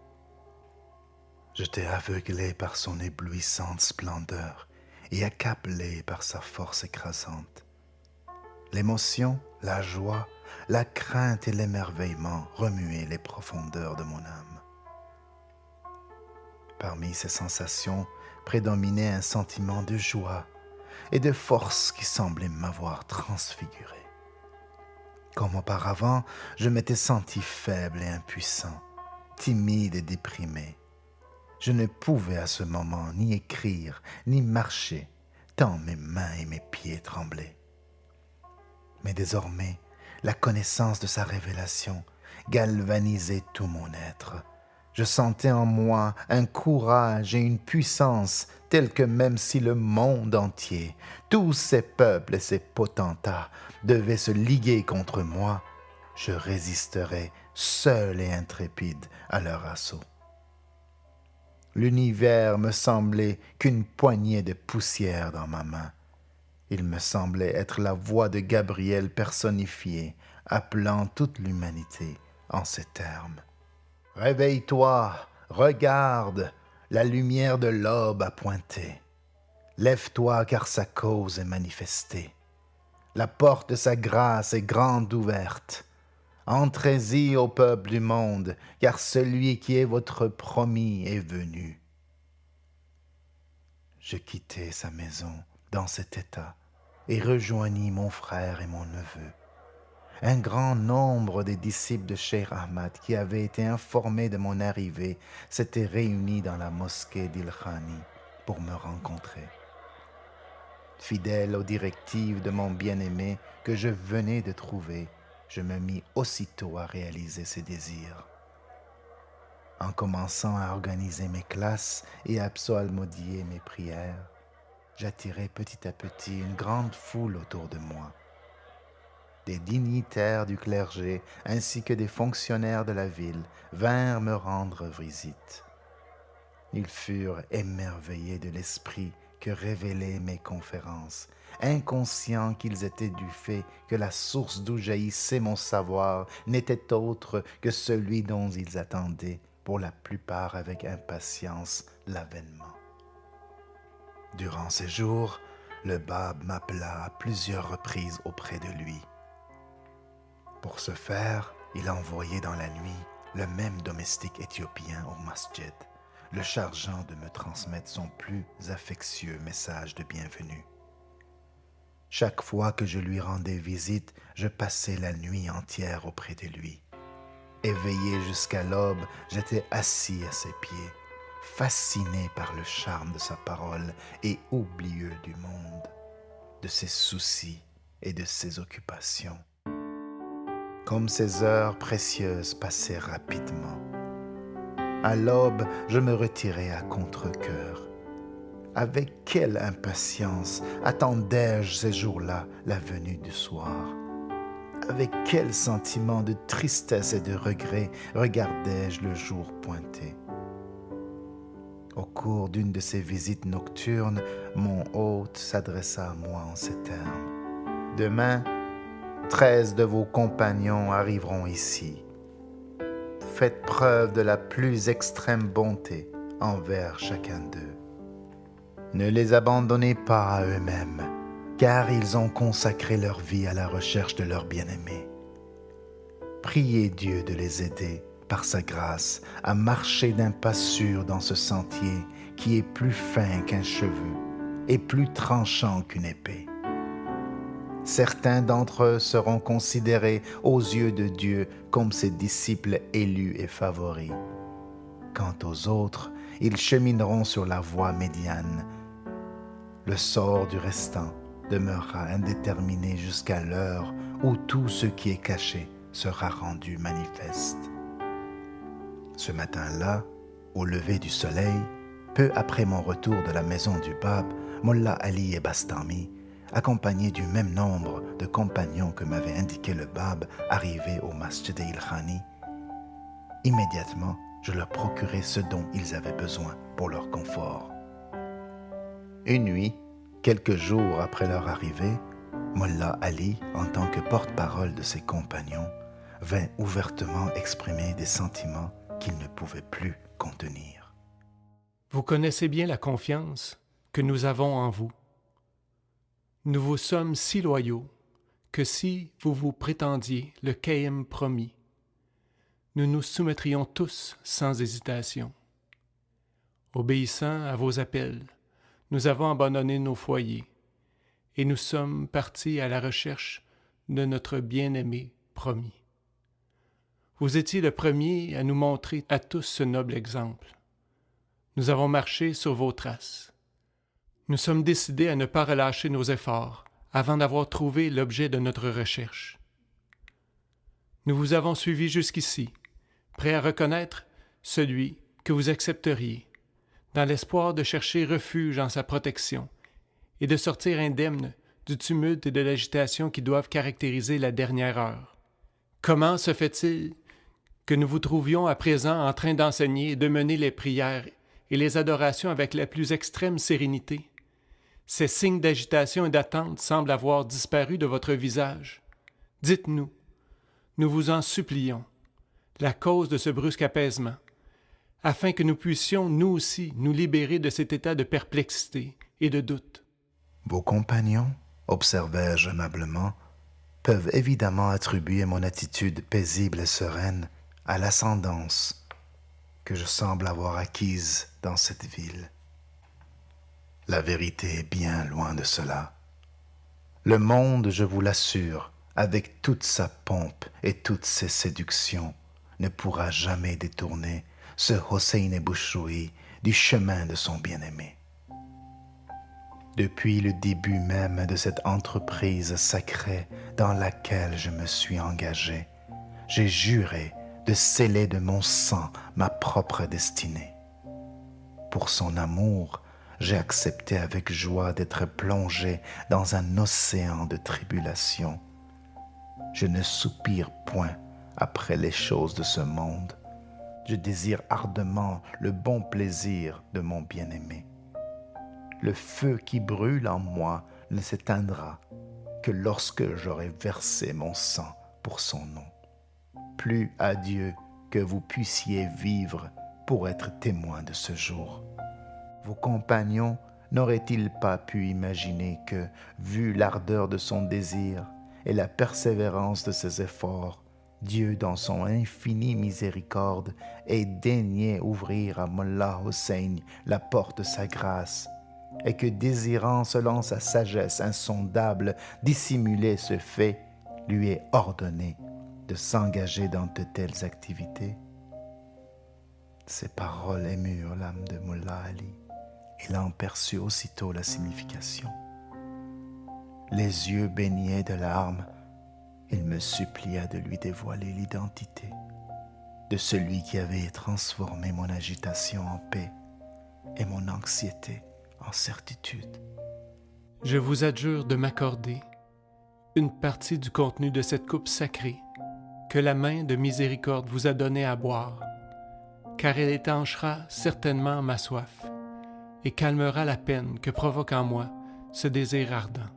J'étais aveuglé par son éblouissante splendeur et accablé par sa force écrasante. L'émotion, la joie, la crainte et l'émerveillement remuaient les profondeurs de mon âme. Parmi ces sensations prédominait un sentiment de joie et de force qui semblait m'avoir transfiguré. Comme auparavant, je m'étais senti faible et impuissant, timide et déprimé. Je ne pouvais à ce moment ni écrire, ni marcher, tant mes mains et mes pieds tremblaient. Mais désormais, la connaissance de sa révélation galvanisait tout mon être. Je sentais en moi un courage et une puissance tels que même si le monde entier, tous ces peuples et ces potentats devaient se liguer contre moi, je résisterais seul et intrépide à leur assaut. L'univers me semblait qu'une poignée de poussière dans ma main. Il me semblait être la voix de Gabriel personnifiée, appelant toute l'humanité en ces termes. « Réveille-toi, regarde, la lumière de l'aube a pointé. Lève-toi car sa cause est manifestée. La porte de sa grâce est grande ouverte. Entrez-y au peuple du monde, car celui qui est votre promis est venu. » Je quittai sa maison dans cet état et rejoignis mon frère et mon neveu. Un grand nombre des disciples de Cheikh Ahmad qui avaient été informés de mon arrivée s'étaient réunis dans la mosquée d'Il-Khani pour me rencontrer. Fidèle aux directives de mon bien-aimé que je venais de trouver, je me mis aussitôt à réaliser ses désirs. En commençant à organiser mes classes et à psalmodier mes prières, j'attirai petit à petit une grande foule autour de moi. Des dignitaires du clergé ainsi que des fonctionnaires de la ville vinrent me rendre visite. Ils furent émerveillés de l'esprit que révélaient mes conférences, inconscients qu'ils étaient du fait que la source d'où jaillissait mon savoir n'était autre que celui dont ils attendaient, pour la plupart avec impatience, l'avènement. Durant ces jours, le Bab m'appela à plusieurs reprises auprès de lui. Pour ce faire, il envoyait dans la nuit le même domestique éthiopien au masjid, le chargeant de me transmettre son plus affectueux message de bienvenue. Chaque fois que je lui rendais visite, je passais la nuit entière auprès de lui. Éveillé jusqu'à l'aube, j'étais assis à ses pieds, fasciné par le charme de sa parole et oublieux du monde, de ses soucis et de ses occupations. Comme ces heures précieuses passaient rapidement. À l'aube, je me retirais à contre-cœur. Avec quelle impatience attendais-je ces jours-là la venue du soir. Avec quel sentiment de tristesse et de regret regardais-je le jour pointer. Au cours d'une de ces visites nocturnes, mon hôte s'adressa à moi en ces termes. « Demain, 13 de vos compagnons arriveront ici. Faites preuve de la plus extrême bonté envers chacun d'eux. Ne les abandonnez pas à eux-mêmes, car ils ont consacré leur vie à la recherche de leur bien-aimé. Priez Dieu de les aider par sa grâce à marcher d'un pas sûr dans ce sentier qui est plus fin qu'un cheveu et plus tranchant qu'une épée. Certains d'entre eux seront considérés aux yeux de Dieu comme ses disciples élus et favoris. Quant aux autres, ils chemineront sur la voie médiane. Le sort du restant demeurera indéterminé jusqu'à l'heure où tout ce qui est caché sera rendu manifeste. Ce matin-là, au lever du soleil, peu après mon retour de la maison du Bab, Mullah Ali et Bastami, accompagnés du même nombre de compagnons que m'avait indiqué le Bab, arrivés au Masjid el-Khani, immédiatement, je leur procurai ce dont ils avaient besoin pour leur confort. Une nuit, quelques jours après leur arrivée, Mullah Ali, en tant que porte-parole de ses compagnons, vint ouvertement exprimer des sentiments qu'il ne pouvait plus contenir. Vous connaissez bien la confiance que nous avons en vous. Nous vous sommes si loyaux que si vous vous prétendiez le Qaïm promis, nous nous soumettrions tous sans hésitation. Obéissant à vos appels, nous avons abandonné nos foyers et nous sommes partis à la recherche de notre bien-aimé promis. Vous étiez le premier à nous montrer à tous ce noble exemple. Nous avons marché sur vos traces. Nous sommes décidés à ne pas relâcher nos efforts avant d'avoir trouvé l'objet de notre recherche. Nous vous avons suivi jusqu'ici, prêts à reconnaître celui que vous accepteriez, dans l'espoir de chercher refuge en sa protection et de sortir indemne du tumulte et de l'agitation qui doivent caractériser la dernière heure. Comment se fait-il que nous vous trouvions à présent en train d'enseigner et de mener les prières et les adorations avec la plus extrême sérénité? Ces signes d'agitation et d'attente semblent avoir disparu de votre visage. Dites-nous, nous vous en supplions, la cause de ce brusque apaisement, afin que nous puissions, nous aussi, nous libérer de cet état de perplexité et de doute. Vos compagnons, observai-je aimablement, peuvent évidemment attribuer mon attitude paisible et sereine à l'ascendance que je semble avoir acquise dans cette ville. La vérité est bien loin de cela. Le monde, je vous l'assure, avec toute sa pompe et toutes ses séductions, ne pourra jamais détourner ce Hossein Bouchroui du chemin de son bien-aimé. Depuis le début même de cette entreprise sacrée dans laquelle je me suis engagé, j'ai juré de sceller de mon sang ma propre destinée. Pour son amour, j'ai accepté avec joie d'être plongé dans un océan de tribulations. Je ne soupire point après les choses de ce monde. Je désire ardemment le bon plaisir de mon bien-aimé. Le feu qui brûle en moi ne s'éteindra que lorsque j'aurai versé mon sang pour son nom. Plus à Dieu que vous puissiez vivre pour être témoin de ce jour. Vos compagnons n'auraient-ils pas pu imaginer que, vu l'ardeur de son désir et la persévérance de ses efforts, Dieu, dans son infinie miséricorde, ait daigné ouvrir à Mullah Hossein la porte de sa grâce, et que, désirant selon sa sagesse insondable dissimuler ce fait, lui ait ordonné de s'engager dans de telles activités? Ces paroles émurent l'âme de Mullah Ali. Il en perçut aussitôt la signification. Les yeux baignés de larmes, il me supplia de lui dévoiler l'identité de celui qui avait transformé mon agitation en paix et mon anxiété en certitude. Je vous adjure de m'accorder une partie du contenu de cette coupe sacrée que la main de miséricorde vous a donnée à boire, car elle étanchera certainement ma soif et calmera la peine que provoque en moi ce désir ardent.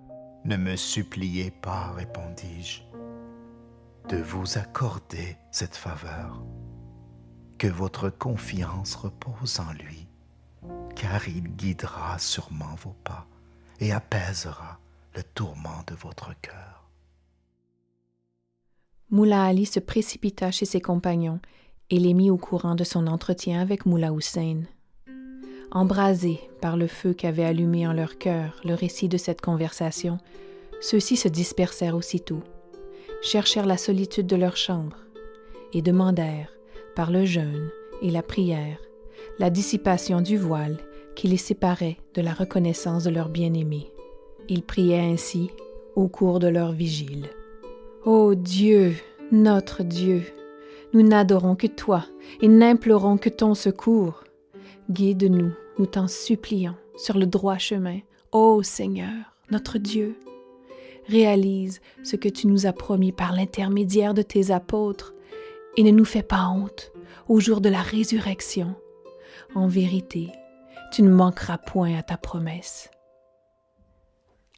Ne me suppliez pas, répondis-je, de vous accorder cette faveur. Que votre confiance repose en lui, car il guidera sûrement vos pas et apaisera le tourment de votre cœur. Mullah Ali se précipita chez ses compagnons et les mit au courant de son entretien avec Moullah Hussein. Embrasés par le feu qu'avait allumé en leur cœur le récit de cette conversation, ceux-ci se dispersèrent aussitôt, cherchèrent la solitude de leur chambre et demandèrent, par le jeûne et la prière, la dissipation du voile qui les séparait de la reconnaissance de leur bien-aimé. Ils priaient ainsi au cours de leur vigile. « Ô Dieu, notre Dieu, nous n'adorons que toi et n'implorons que ton secours. Guide-nous, nous t'en supplions, sur le droit chemin. Ô Seigneur, notre Dieu, réalise ce que tu nous as promis par l'intermédiaire de tes apôtres et ne nous fais pas honte au jour de la résurrection. En vérité, tu ne manqueras point à ta promesse. »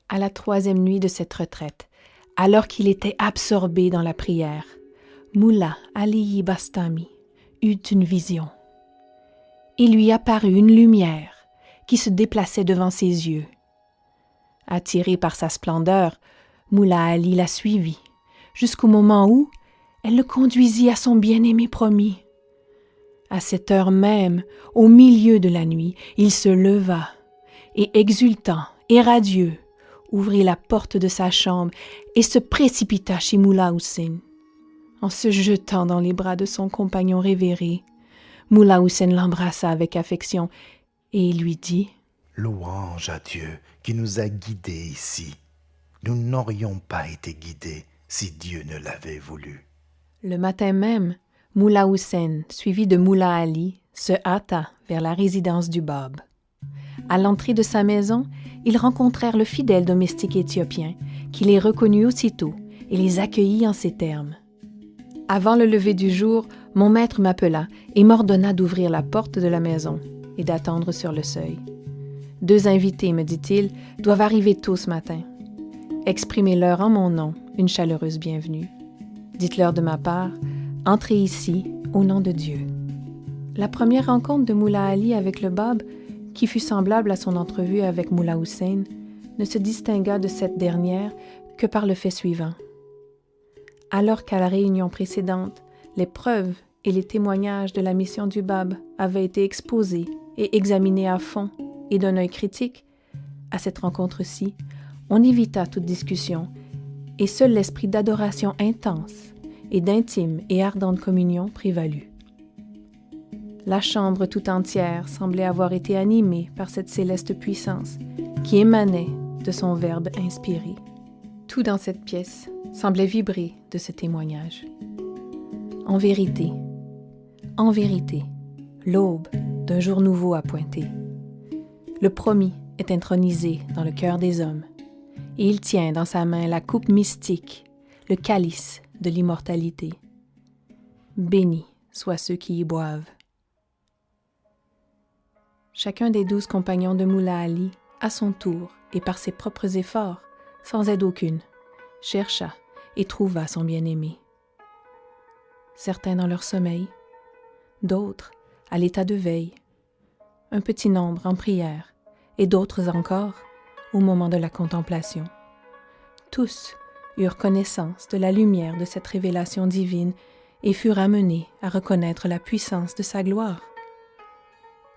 À la 3e nuit de cette retraite, alors qu'il était absorbé dans la prière, Mullah Ali Bastami eut une vision. Il lui apparut une lumière qui se déplaçait devant ses yeux. Attiré par sa splendeur, Mullah Ali la suivit, jusqu'au moment où elle le conduisit à son bien-aimé promis. À cette heure même, au milieu de la nuit, il se leva et, exultant et radieux, ouvrit la porte de sa chambre et se précipita chez Moullah Hussein. En se jetant dans les bras de son compagnon révéré, Moullah Hussein l'embrassa avec affection et lui dit « Louange à Dieu qui nous a guidés ici. Nous n'aurions pas été guidés si Dieu ne l'avait voulu. » Le matin même, Moullah Hussein, suivi de Moullah Ali, se hâta vers la résidence du Bab. À l'entrée de sa maison, ils rencontrèrent le fidèle domestique éthiopien, qui les reconnut aussitôt et les accueillit en ces termes. « Avant le lever du jour, mon maître m'appela et m'ordonna d'ouvrir la porte de la maison et d'attendre sur le seuil. 2 invités, me dit-il, doivent arriver tôt ce matin. Exprimez-leur en mon nom une chaleureuse bienvenue. Dites-leur de ma part, entrez ici au nom de Dieu. » La première rencontre de Moullah Ali avec le Bab, qui fut semblable à son entrevue avec Moullah Hussein, ne se distingua de cette dernière que par le fait suivant. Alors qu'à la réunion précédente, les preuves et les témoignages de la mission du Bab avaient été exposés et examinés à fond et d'un œil critique, à cette rencontre-ci, on évita toute discussion et seul l'esprit d'adoration intense et d'intime et ardente communion prévalut. La chambre tout entière semblait avoir été animée par cette céleste puissance qui émanait de son verbe inspiré. Tout dans cette pièce semblait vibrer de ce témoignage. En vérité, l'aube d'un jour nouveau a pointé. Le promis est intronisé dans le cœur des hommes, et il tient dans sa main la coupe mystique, le calice de l'immortalité. Bénis soient ceux qui y boivent. Chacun des 12 compagnons de Moullah Ali, à son tour et par ses propres efforts, sans aide aucune, chercha et trouva son bien-aimé. Certains dans leur sommeil, d'autres à l'état de veille, un petit nombre en prière et d'autres encore au moment de la contemplation. Tous eurent connaissance de la lumière de cette révélation divine et furent amenés à reconnaître la puissance de sa gloire.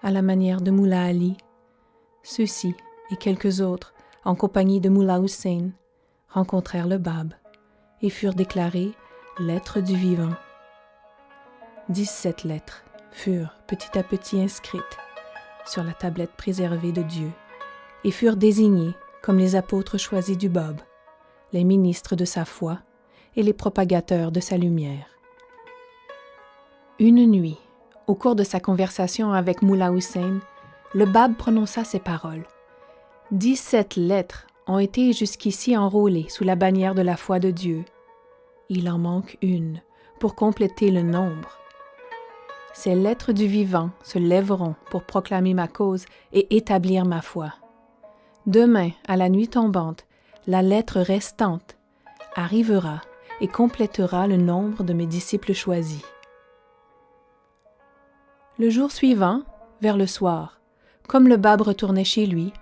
À la manière de Moullah Ali, ceux-ci et quelques autres, en compagnie de Moullah Hussein, rencontrèrent le Bab et furent déclarés lettres du vivant. 17 lettres furent petit à petit inscrites sur la tablette préservée de Dieu et furent désignés comme les apôtres choisis du Bab, les ministres de sa foi et les propagateurs de sa lumière. Une nuit, au cours de sa conversation avec Moullah Hussein, le Bab prononça ces paroles. 17 lettres ont été jusqu'ici enrôlées sous la bannière de la foi de Dieu. Il en manque une pour compléter le nombre. Ces lettres du vivant se lèveront pour proclamer ma cause et établir ma foi. Demain, à la nuit tombante, la lettre restante arrivera et complétera le nombre de mes disciples choisis. Le jour suivant, vers le soir, comme le Bab retournait chez lui,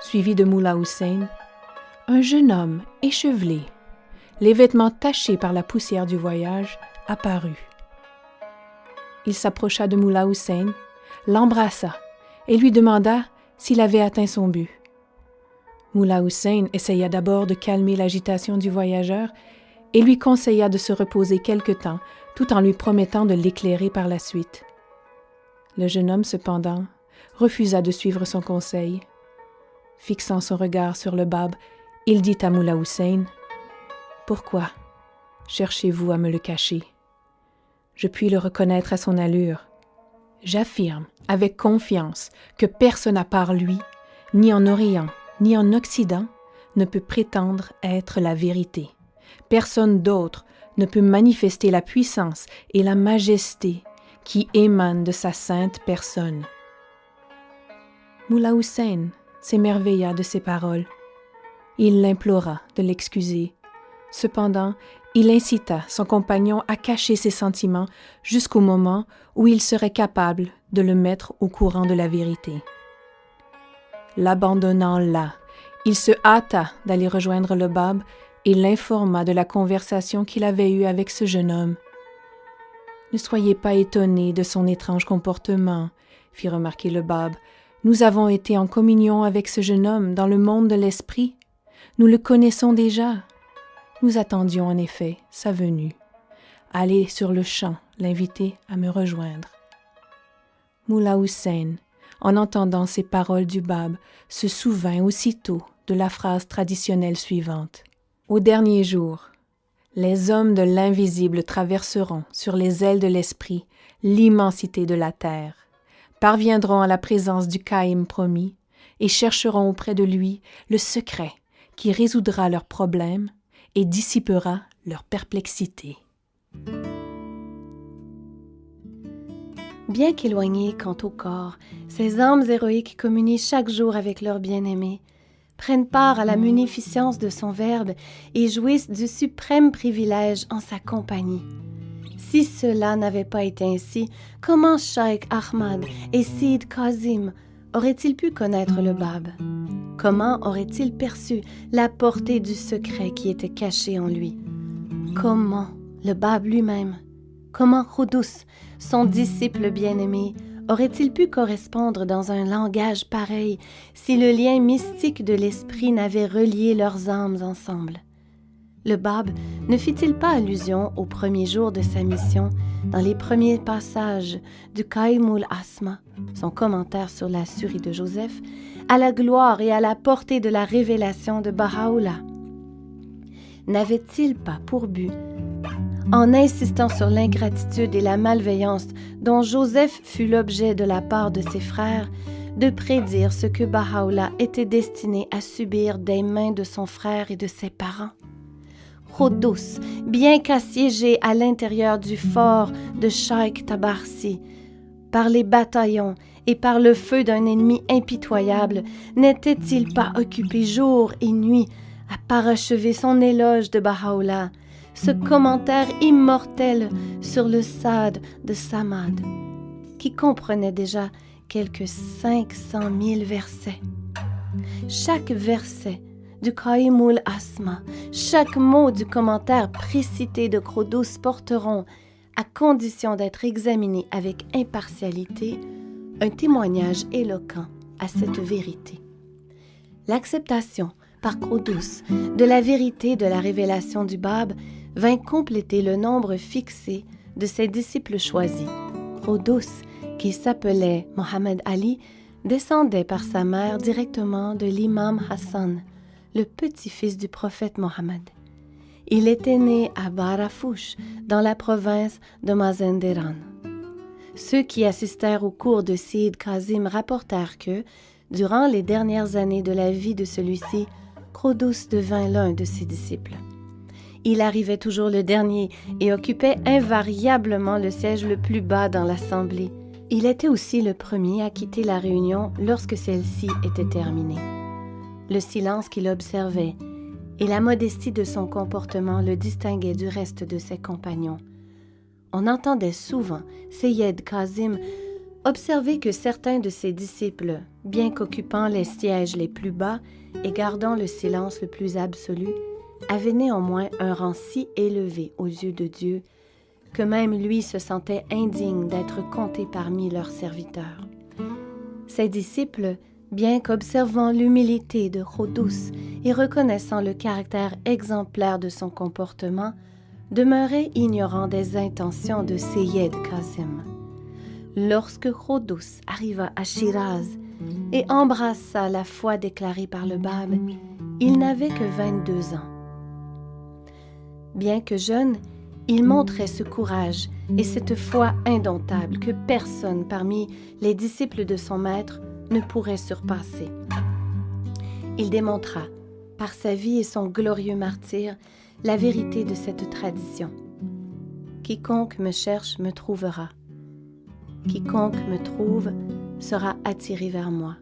suivi de Moullah Hussein, un jeune homme échevelé, les vêtements tachés par la poussière du voyage, apparut. il s'approcha de Mullah Hussein, l'embrassa et lui demanda s'il avait atteint son but. Mullah Hussein essaya d'abord de calmer l'agitation du voyageur et lui conseilla de se reposer quelque temps tout en lui promettant de l'éclairer par la suite. Le jeune homme, cependant, refusa de suivre son conseil. Fixant son regard sur le bab, il dit à Mullah Hussein : « Pourquoi cherchez-vous à me le cacher ? Je puis le reconnaître à son allure. J'affirme avec confiance que personne à part lui, ni en Orient, ni en Occident, ne peut prétendre être la vérité. Personne d'autre ne peut manifester la puissance et la majesté qui émanent de sa sainte personne. » Mullah Hussein s'émerveilla de ces paroles. Il l'implora de l'excuser. Cependant, il incita son compagnon à cacher ses sentiments jusqu'au moment où il serait capable de le mettre au courant de la vérité. L'abandonnant là, il se hâta d'aller rejoindre le bab et l'informa de la conversation qu'il avait eue avec ce jeune homme. « Ne soyez pas étonnés de son étrange comportement, » fit remarquer le bab. « Nous avons été en communion avec ce jeune homme dans le monde de l'esprit. Nous le connaissons déjà. Nous attendions en effet sa venue. Allez sur le champ l'inviter à me rejoindre. » Mullah Hussein, en entendant ces paroles du bab, se souvint aussitôt de la phrase traditionnelle suivante. « Au dernier jour, les hommes de l'invisible traverseront sur les ailes de l'esprit l'immensité de la terre, parviendront à la présence du Qaïm promis et chercheront auprès de lui le secret qui résoudra leurs problèmes et dissipera leur perplexité. » Bien qu'éloignés quant au corps, ces âmes héroïques communient chaque jour avec leur bien-aimé, prennent part à la munificence de son Verbe et jouissent du suprême privilège en sa compagnie. Si cela n'avait pas été ainsi, comment Cheikh Ahmad et Seyyid Kazim auraient-ils pu connaître le Bab? Comment auraient-ils perçu la portée du secret qui était caché en lui? Comment le Bab lui-même, comment Qudus, son disciple bien-aimé, aurait-il pu correspondre dans un langage pareil si le lien mystique de l'esprit n'avait relié leurs âmes ensemble? Le Bab ne fit-il pas allusion aux premiers jours de sa mission dans les premiers passages du Qaïmul Asma, son commentaire sur la Surie de Joseph, à la gloire et à la portée de la révélation de Baha'u'llah? N'avait-il pas pour but, en insistant sur l'ingratitude et la malveillance dont Joseph fut l'objet de la part de ses frères, de prédire ce que Baha'u'llah était destiné à subir des mains de son frère et de ses parents? Qudus, bien qu'assiégé à l'intérieur du fort de Cheikh Tabarsi, par les bataillons et par le feu d'un ennemi impitoyable, n'était-il pas occupé jour et nuit à parachever son éloge de Baha'u'llah, ce commentaire immortel sur le Sa'd de Samad, qui comprenait déjà quelques 500 000 versets. Chaque verset du Qaïmul Asma, chaque mot du commentaire précité de Qudus porteront, à condition d'être examinés avec impartialité, un témoignage éloquent à cette vérité. L'acceptation par Qudus de la vérité de la révélation du Bab vint compléter le nombre fixé de ses disciples choisis. Qudus, qui s'appelait Mohammed Ali, descendait par sa mère directement de l'imam Hassan, le petit-fils du prophète Mohammed. Il était né à Barafouche, dans la province de Mazanderan. Ceux qui assistèrent au cours de Seyyid Kazim rapportèrent que, durant les dernières années de la vie de celui-ci, Qudus devint l'un de ses disciples. Il arrivait toujours le dernier et occupait invariablement le siège le plus bas dans l'assemblée. Il était aussi le premier à quitter la réunion lorsque celle-ci était terminée. Le silence qu'il observait et la modestie de son comportement le distinguaient du reste de ses compagnons. On entendait souvent Seyyid Kazim observer que certains de ses disciples, bien qu'occupant les sièges les plus bas et gardant le silence le plus absolu, avaient néanmoins un rang si élevé aux yeux de Dieu que même lui se sentait indigne d'être compté parmi leurs serviteurs. Ses disciples, bien qu'observant l'humilité de Khodous et reconnaissant le caractère exemplaire de son comportement, demeuraient ignorants des intentions de Seyyed Kazim. Lorsque Khodous arriva à Shiraz et embrassa la foi déclarée par le Bab, il n'avait que 22 ans. Bien que jeune, il montrait ce courage et cette foi indomptable que personne parmi les disciples de son maître ne pourrait surpasser. Il démontra, par sa vie et son glorieux martyre, la vérité de cette tradition. Quiconque me cherche me trouvera. Quiconque me trouve sera attiré vers moi.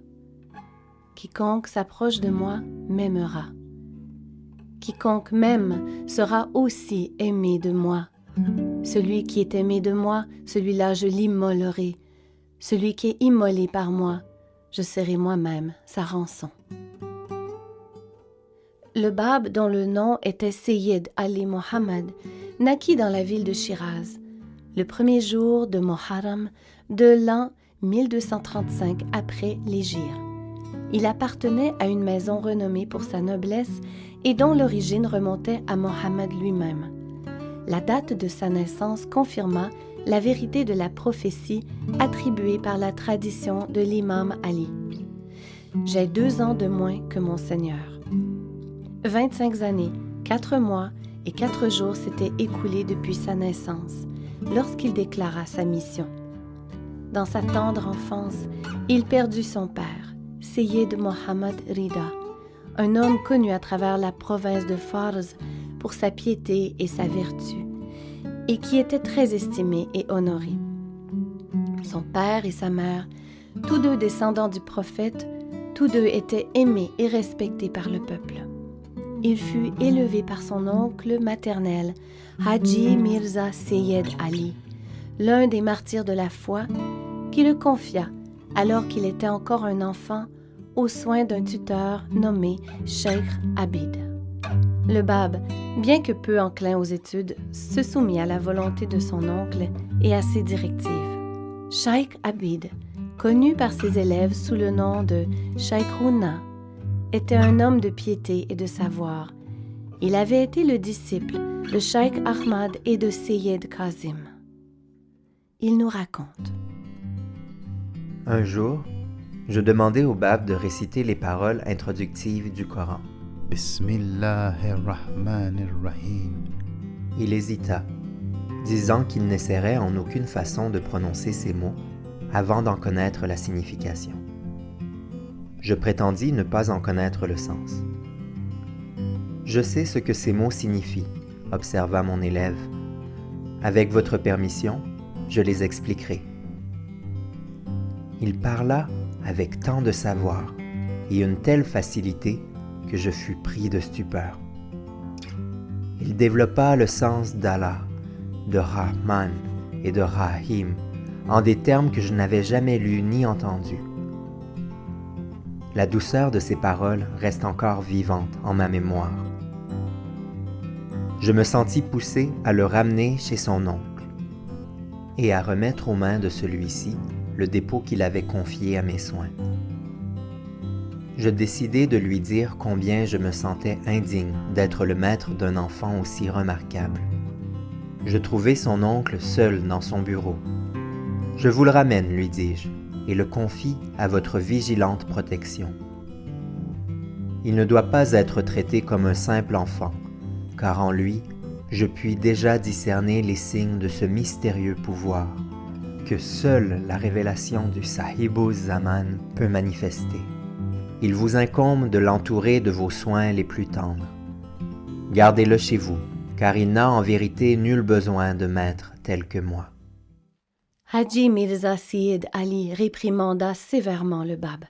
Quiconque s'approche de moi m'aimera. Quiconque m'aime sera aussi aimé de moi. Celui qui est aimé de moi, celui-là je l'immolerai. Celui qui est immolé par moi, je serai moi-même sa rançon. Le Bab, dont le nom était Seyyed Ali Mohammed, naquit dans la ville de Shiraz, le premier jour de Muharram de l'an 1235 après l'Hégire. Il appartenait à une maison renommée pour sa noblesse et dont l'origine remontait à Mohammed lui-même. La date de sa naissance confirma la vérité de la prophétie attribuée par la tradition de l'imam Ali. « J'ai 2 ans de moins que mon Seigneur. » 25 années, 4 mois et 4 jours s'étaient écoulés depuis sa naissance, lorsqu'il déclara sa mission. Dans sa tendre enfance, il perdit son père, Seyyed Mohammad Rida, un homme connu à travers la province de Fars pour sa piété et sa vertu, et qui était très estimé et honoré. Son père et sa mère, tous deux descendants du prophète, tous deux étaient aimés et respectés par le peuple. Il fut élevé par son oncle maternel, Haji Mirza Seyyed Ali, l'un des martyrs de la foi, qui le confia, alors qu'il était encore un enfant, aux soins d'un tuteur nommé Cheikh Abid. Le Bab, bien que peu enclin aux études, se soumit à la volonté de son oncle et à ses directives. Cheikh Abid, connu par ses élèves sous le nom de Cheikh Houna, était un homme de piété et de savoir. Il avait été le disciple de Cheikh Ahmad et de Seyyed Kazim. Il nous raconte. Un jour, je demandai au Bab de réciter les paroles introductives du Coran. Bismillahirrahmanirrahim. Il hésita, disant qu'il n'essaierait en aucune façon de prononcer ces mots avant d'en connaître la signification. Je prétendis ne pas en connaître le sens. « Je sais ce que ces mots signifient, » observa mon élève. « Avec votre permission, je les expliquerai. » Il parla avec tant de savoir et une telle facilité que je fus pris de stupeur. Il développa le sens d'Allah, de Rahman et de Rahim en des termes que je n'avais jamais lus ni entendus. La douceur de ces paroles reste encore vivante en ma mémoire. Je me sentis poussé à le ramener chez son oncle et à remettre aux mains de celui-ci le dépôt qu'il avait confié à mes soins. Je décidai de lui dire combien je me sentais indigne d'être le maître d'un enfant aussi remarquable. Je trouvai son oncle seul dans son bureau. « Je vous le ramène, lui dis-je, et le confie à votre vigilante protection. Il ne doit pas être traité comme un simple enfant, car en lui, je puis déjà discerner les signes de ce mystérieux pouvoir que seule la révélation du Sahib-uz-Zaman peut manifester. Il vous incombe de l'entourer de vos soins les plus tendres. Gardez-le chez vous, car il n'a en vérité nul besoin de maître tel que moi. » Haji Mirza Seyyed Ali réprimanda sévèrement le Bab.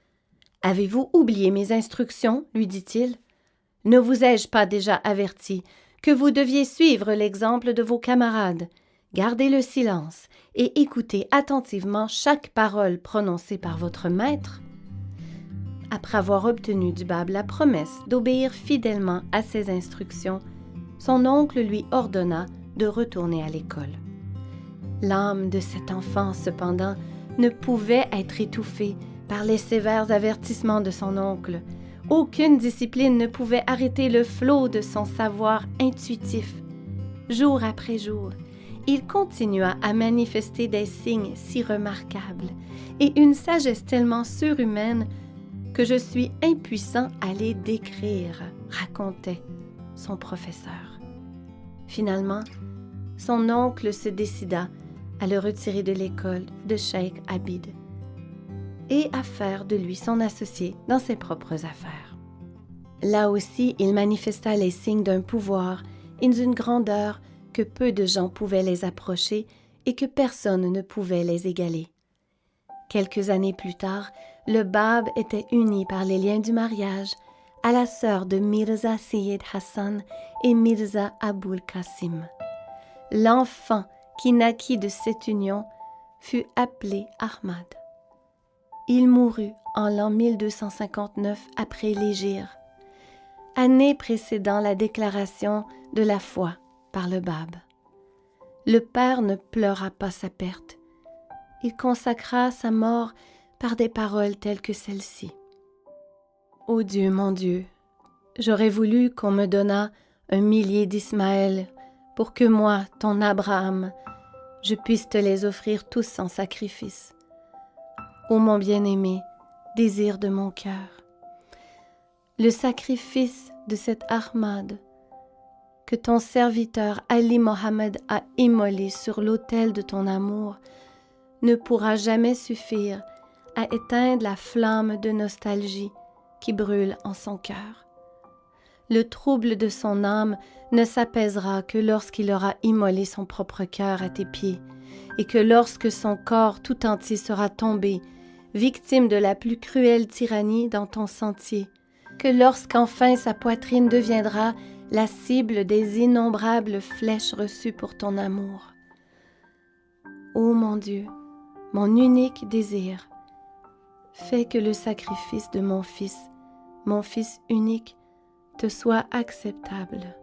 « Avez-vous oublié mes instructions ?» lui dit-il. « Ne vous ai-je pas déjà averti que vous deviez suivre l'exemple de vos camarades, garder le silence et écouter attentivement chaque parole prononcée par votre maître ?» Après avoir obtenu du Bab la promesse d'obéir fidèlement à ses instructions, son oncle lui ordonna de retourner à l'école. L'âme de cet enfant, cependant, ne pouvait être étouffée par les sévères avertissements de son oncle. Aucune discipline ne pouvait arrêter le flot de son savoir intuitif. Jour après jour, il continua à manifester des signes si remarquables et une sagesse tellement surhumaine que je suis impuissant à les décrire, racontait son professeur. Finalement, son oncle se décida à le retirer de l'école de Cheikh Abid et à faire de lui son associé dans ses propres affaires. Là aussi, il manifesta les signes d'un pouvoir et d'une grandeur que peu de gens pouvaient les approcher et que personne ne pouvait les égaler. Quelques années plus tard, le Bab était uni par les liens du mariage à la sœur de Mirza Seyyed Hassan et Mirza Abul Qasim. L'enfant qui naquit de cette union fut appelé Ahmad. Il mourut en l'an 1259 après l'Hégire, année précédant la déclaration de la foi par le Bab. Le père ne pleura pas sa perte. Il consacra sa mort par des paroles telles que celle-ci. « Ô Dieu, mon Dieu, j'aurais voulu qu'on me donnât 1 millier d'Ismaël pour que moi, ton Abraham, je puisse te les offrir tous en sacrifice. Ô mon bien-aimé, désir de mon cœur, le sacrifice de cet Ahmad que ton serviteur Ali Mohammed a immolé sur l'autel de ton amour ne pourra jamais suffire à éteindre la flamme de nostalgie qui brûle en son cœur. Le trouble de son âme ne s'apaisera que lorsqu'il aura immolé son propre cœur à tes pieds et que lorsque son corps tout entier sera tombé, victime de la plus cruelle tyrannie dans ton sentier, que lorsqu'enfin sa poitrine deviendra la cible des innombrables flèches reçues pour ton amour. Ô mon Dieu, mon unique désir, fais que le sacrifice de mon fils unique, te soit acceptable.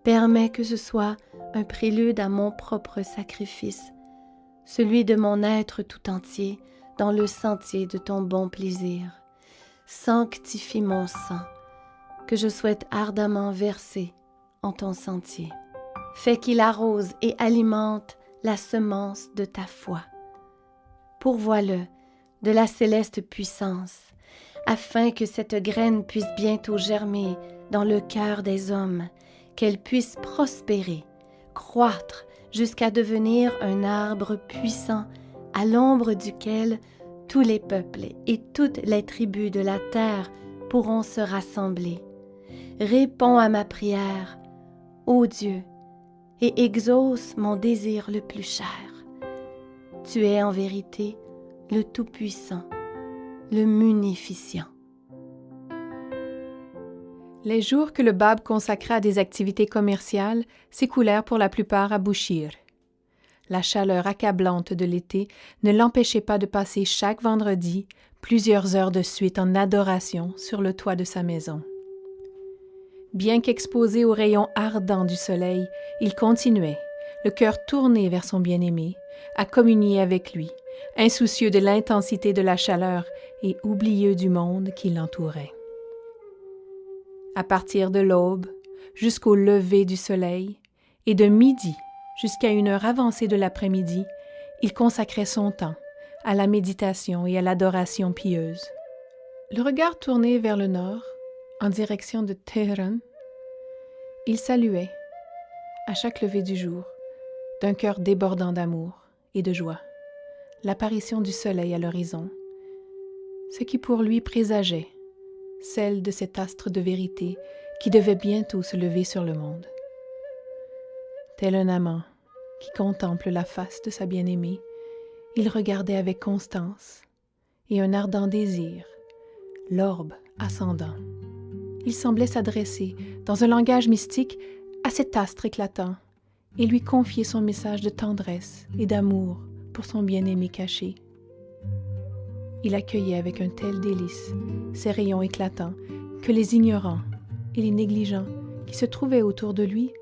Permets que ce soit un prélude à mon propre sacrifice, celui de mon être tout entier dans le sentier de ton bon plaisir. Sanctifie mon sang, que je souhaite ardemment verser en ton sentier. Fais qu'il arrose et alimente la semence de ta foi. Pourvois-le de la céleste puissance, afin que cette graine puisse bientôt germer dans le cœur des hommes, qu'elle puisse prospérer, croître jusqu'à devenir un arbre puissant à l'ombre duquel tous les peuples et toutes les tribus de la terre pourront se rassembler. Réponds à ma prière, ô Dieu, et exauce mon désir le plus cher. Tu es en vérité le Tout-Puissant, le Munificient. Les jours que le Bab consacra à des activités commerciales s'écoulèrent pour la plupart à Bouchir. La chaleur accablante de l'été ne l'empêchait pas de passer chaque vendredi plusieurs heures de suite en adoration sur le toit de sa maison. Bien qu'exposé aux rayons ardents du soleil, il continuait, le cœur tourné vers son bien-aimé, à communier avec lui, insoucieux de l'intensité de la chaleur et oublieux du monde qui l'entourait. À partir de l'aube jusqu'au lever du soleil et de midi jusqu'à une heure avancée de l'après-midi, il consacrait son temps à la méditation et à l'adoration pieuse. Le regard tourné vers le nord, en direction de Téhéran, il saluait, à chaque lever du jour, d'un cœur débordant d'amour et de joie, l'apparition du soleil à l'horizon, ce qui pour lui présageait celle de cet astre de vérité qui devait bientôt se lever sur le monde. Tel un amant qui contemple la face de sa bien-aimée, il regardait avec constance et un ardent désir l'orbe ascendant. Il semblait s'adresser, dans un langage mystique, à cet astre éclatant et lui confier son message de tendresse et d'amour pour son bien-aimé caché. Il accueillait avec un tel délice ces rayons éclatants que les ignorants et les négligents qui se trouvaient autour de lui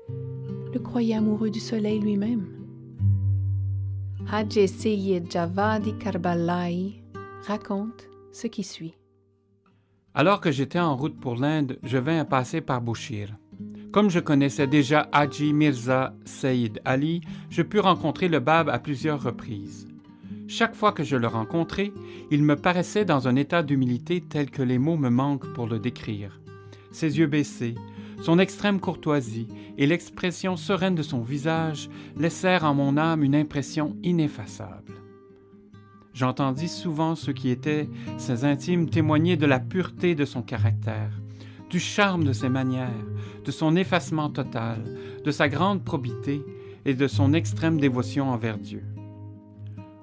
le croyait amoureux du soleil lui-même. Hadj Seyyed Javadi Karbala'i raconte ce qui suit. Alors que j'étais en route pour l'Inde, je vins à passer par Bushir. Comme je connaissais déjà Haji Mirza Sayyid Ali, je pus rencontrer le Bab à plusieurs reprises. Chaque fois que je le rencontrais, il me paraissait dans un état d'humilité tel que les mots me manquent pour le décrire. Ses yeux baissés, son extrême courtoisie et l'expression sereine de son visage laissèrent en mon âme une impression ineffaçable. J'entendis souvent ceux qui étaient ses intimes témoigner de la pureté de son caractère, du charme de ses manières, de son effacement total, de sa grande probité et de son extrême dévotion envers Dieu.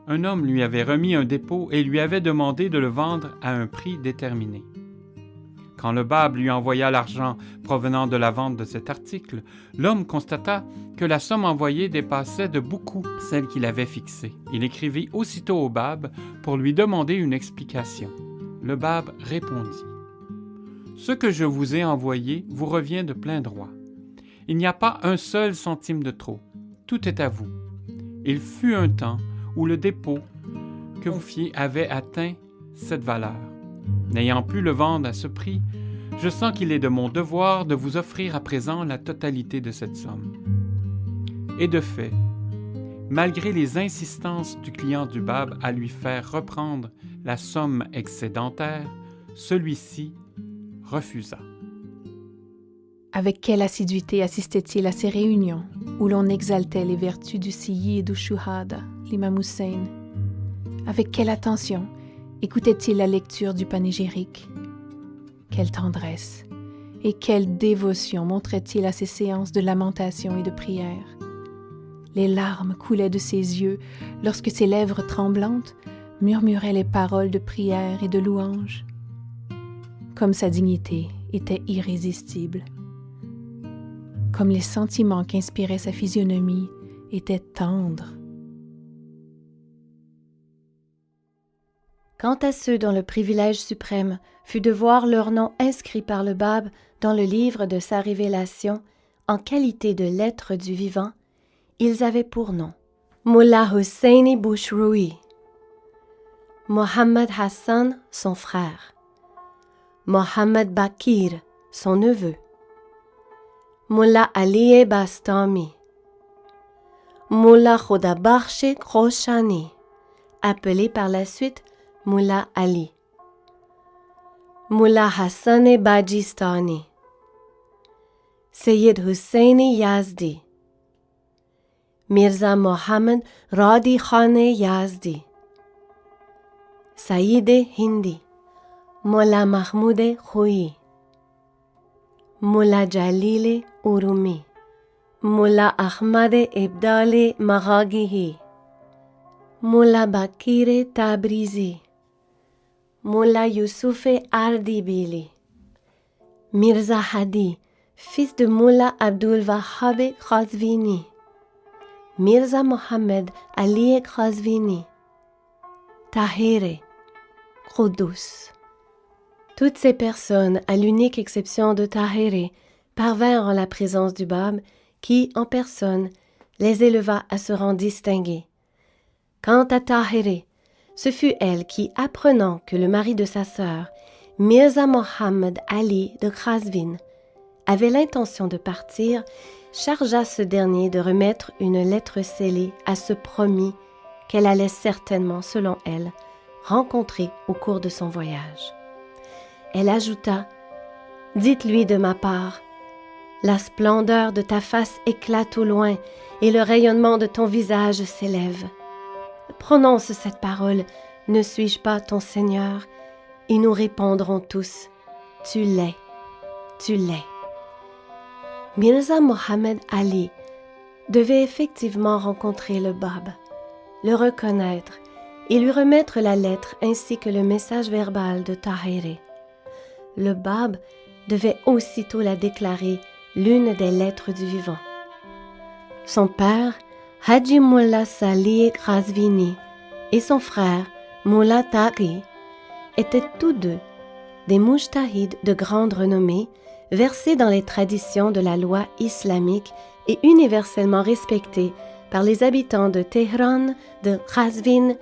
Un homme lui avait remis un dépôt et lui avait demandé de le vendre à un prix déterminé. Quand le Bab lui envoya l'argent provenant de la vente de cet article, l'homme constata que la somme envoyée dépassait de beaucoup celle qu'il avait fixée. Il écrivit aussitôt au Bab pour lui demander une explication. Le Bab répondit « Ce que je vous ai envoyé vous revient de plein droit. Il n'y a pas un seul centime de trop. Tout est à vous. Il fut un temps où le dépôt que vous fiez avait atteint cette valeur. N'ayant pu le vendre à ce prix, je sens qu'il est de mon devoir de vous offrir à présent la totalité de cette somme. » Et de fait, malgré les insistances du client du Bab à lui faire reprendre la somme excédentaire, celui-ci refusa. Avec quelle assiduité assistait-il à ces réunions où l'on exaltait les vertus du Sayyid ou Shuhada, l'imam Hussein? Avec quelle attention écoutait-il la lecture du panégyrique? Quelle tendresse et quelle dévotion montrait-il à ces séances de lamentation et de prière? Les larmes coulaient de ses yeux lorsque ses lèvres tremblantes murmuraient les paroles de prière et de louange. Comme sa dignité était irrésistible, comme les sentiments qu'inspirait sa physionomie étaient tendres. Quant à ceux dont le privilège suprême fut de voir leur nom inscrit par le Bab dans le livre de sa révélation en qualité de lettre du vivant, ils avaient pour nom Mullah Husseini Bushroui, Mohammed Hassan, son frère, Mohammed Bakir, son neveu, Mullah Ali Bastami, Mullah Khodabakhsh Khoshani, appelé par la suite Mullah Ali, Mullah Hassan Bajistani, Sayyid Husseini Yazdi, Mirza Mohammed Radi Khan Yazdi, Sayyid Hindi, Mullah Mahmoud Khoui, Mullah Jalil Urumi, Mullah Ahmad Ibdal Maghagihi, Mullah Bakir Tabrizi, Mullah Yusuf Ardibili, Mirza Hadi, fils de Mullah Abdul Wahhab Khazvini, Mirza Mohammed Ali Khazvini, Tahir, Qudus. Toutes ces personnes, à l'unique exception de Tahir, parvinrent en la présence du Bab qui, en personne, les éleva à ce rang distingué. Quant à Tahir, ce fut elle qui, apprenant que le mari de sa sœur, Mirza Mohammed Ali de Khazvin, avait l'intention de partir, chargea ce dernier de remettre une lettre scellée à ce promis qu'elle allait certainement, selon elle, rencontrer au cours de son voyage. Elle ajouta « Dites-lui de ma part, la splendeur de ta face éclate au loin et le rayonnement de ton visage s'élève. Prononce cette parole, ne suis-je pas ton Seigneur? Et nous répondrons tous, tu l'es, tu l'es. » Mirza Mohammed Ali devait effectivement rencontrer le Bab, le reconnaître et lui remettre la lettre ainsi que le message verbal de Tahir. Le Bab devait aussitôt la déclarer l'une des lettres du vivant. Son père, Haji Mullah Salih Khazvini, et son frère, Mullah Taqi, étaient tous deux des mujtahids de grande renommée, versé dans les traditions de la loi islamique et universellement respecté par les habitants de Téhéran, de Qazvin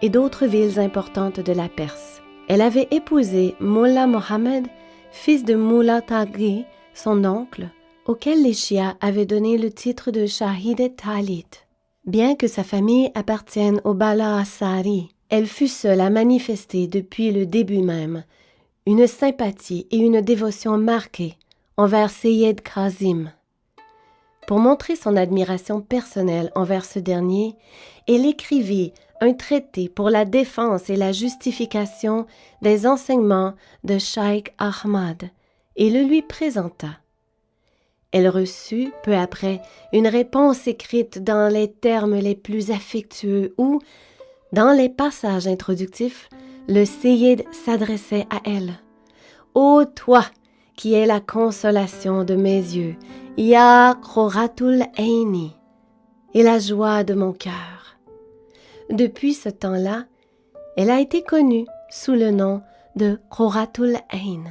et d'autres villes importantes de la Perse. Elle avait épousé Mullah Mohammed, fils de Mullah Taghi, son oncle, auquel les chiites avaient donné le titre de Shahid Talit. Bien que sa famille appartienne au Bala Asari, elle fut seule à manifester depuis le début même une sympathie et une dévotion marquée envers Seyyed Kazim. Pour montrer son admiration personnelle envers ce dernier, elle écrivit un traité pour la défense et la justification des enseignements de Shaykh Ahmad et le lui présenta. Elle reçut, peu après, une réponse écrite dans les termes les plus affectueux où, dans les passages introductifs, le Seyyid s'adressait à elle. « Ô toi, qui es la consolation de mes yeux, Ya Qurratul Aini, et la joie de mon cœur. » Depuis ce temps-là, elle a été connue sous le nom de Qurratul Ain.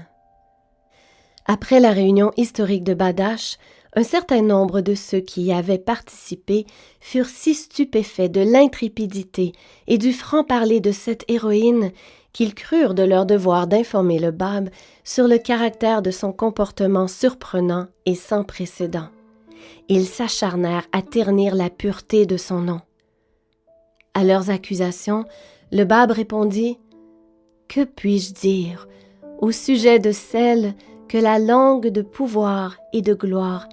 Après la réunion historique de Badash, un certain nombre de ceux qui y avaient participé furent si stupéfaits de l'intrépidité et du franc-parler de cette héroïne qu'ils crurent de leur devoir d'informer le Bab sur le caractère de son comportement surprenant et sans précédent. Ils s'acharnèrent à ternir la pureté de son nom. À leurs accusations, le Bab répondit « Que puis-je dire au sujet de celle que la langue de pouvoir et de gloire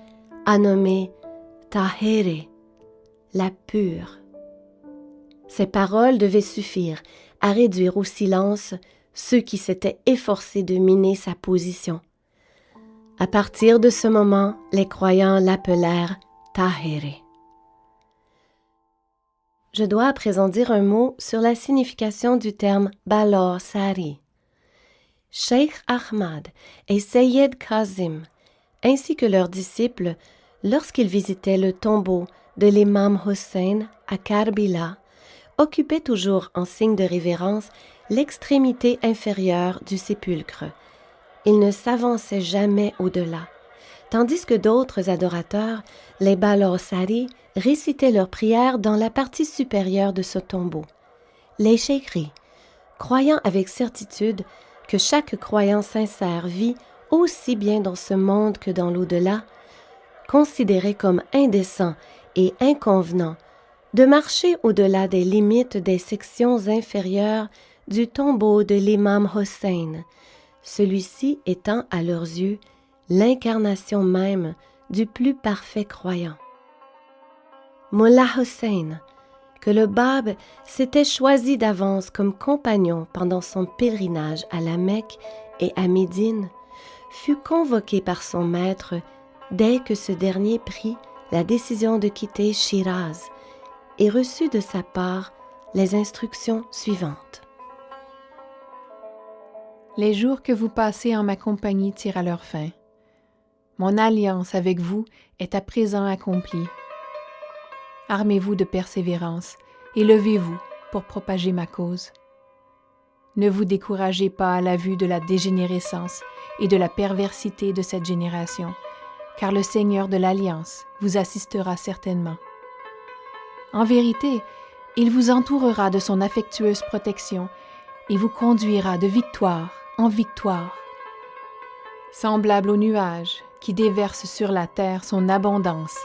a nommée Tahéré, la pure ?» Ces paroles devaient suffire à réduire au silence ceux qui s'étaient efforcés de miner sa position. À partir de ce moment, les croyants l'appelèrent Tahéré. Je dois à présent dire un mot sur la signification du terme Bala Sari. Cheikh Ahmad et Seyyed Kazim, ainsi que leurs disciples, lorsqu'ils visitaient le tombeau de l'imam Hussein à Karbila, occupaient toujours en signe de révérence l'extrémité inférieure du sépulcre. Ils ne s'avançaient jamais au-delà, tandis que d'autres adorateurs, les Balosari, récitaient leurs prières dans la partie supérieure de ce tombeau. Les Cheikris, croyant avec certitude que chaque croyant sincère vit aussi bien dans ce monde que dans l'au-delà, considéraient comme indécent et inconvenant de marcher au-delà des limites des sections inférieures du tombeau de l'imam Hussein, celui-ci étant à leurs yeux l'incarnation même du plus parfait croyant. Mullah Hussein, que le Bab s'était choisi d'avance comme compagnon pendant son pèlerinage à la Mecque et à Médine, fut convoqué par son maître dès que ce dernier prit la décision de quitter Shiraz et reçut de sa part les instructions suivantes. Les jours que vous passez en ma compagnie tirent à leur fin. Mon alliance avec vous est à présent accomplie. Armez-vous de persévérance et levez-vous pour propager ma cause. Ne vous découragez pas à la vue de la dégénérescence et de la perversité de cette génération, car le Seigneur de l'Alliance vous assistera certainement. En vérité, il vous entourera de son affectueuse protection et vous conduira de victoire en victoire. Semblable au nuage qui déverse sur la terre son abondance,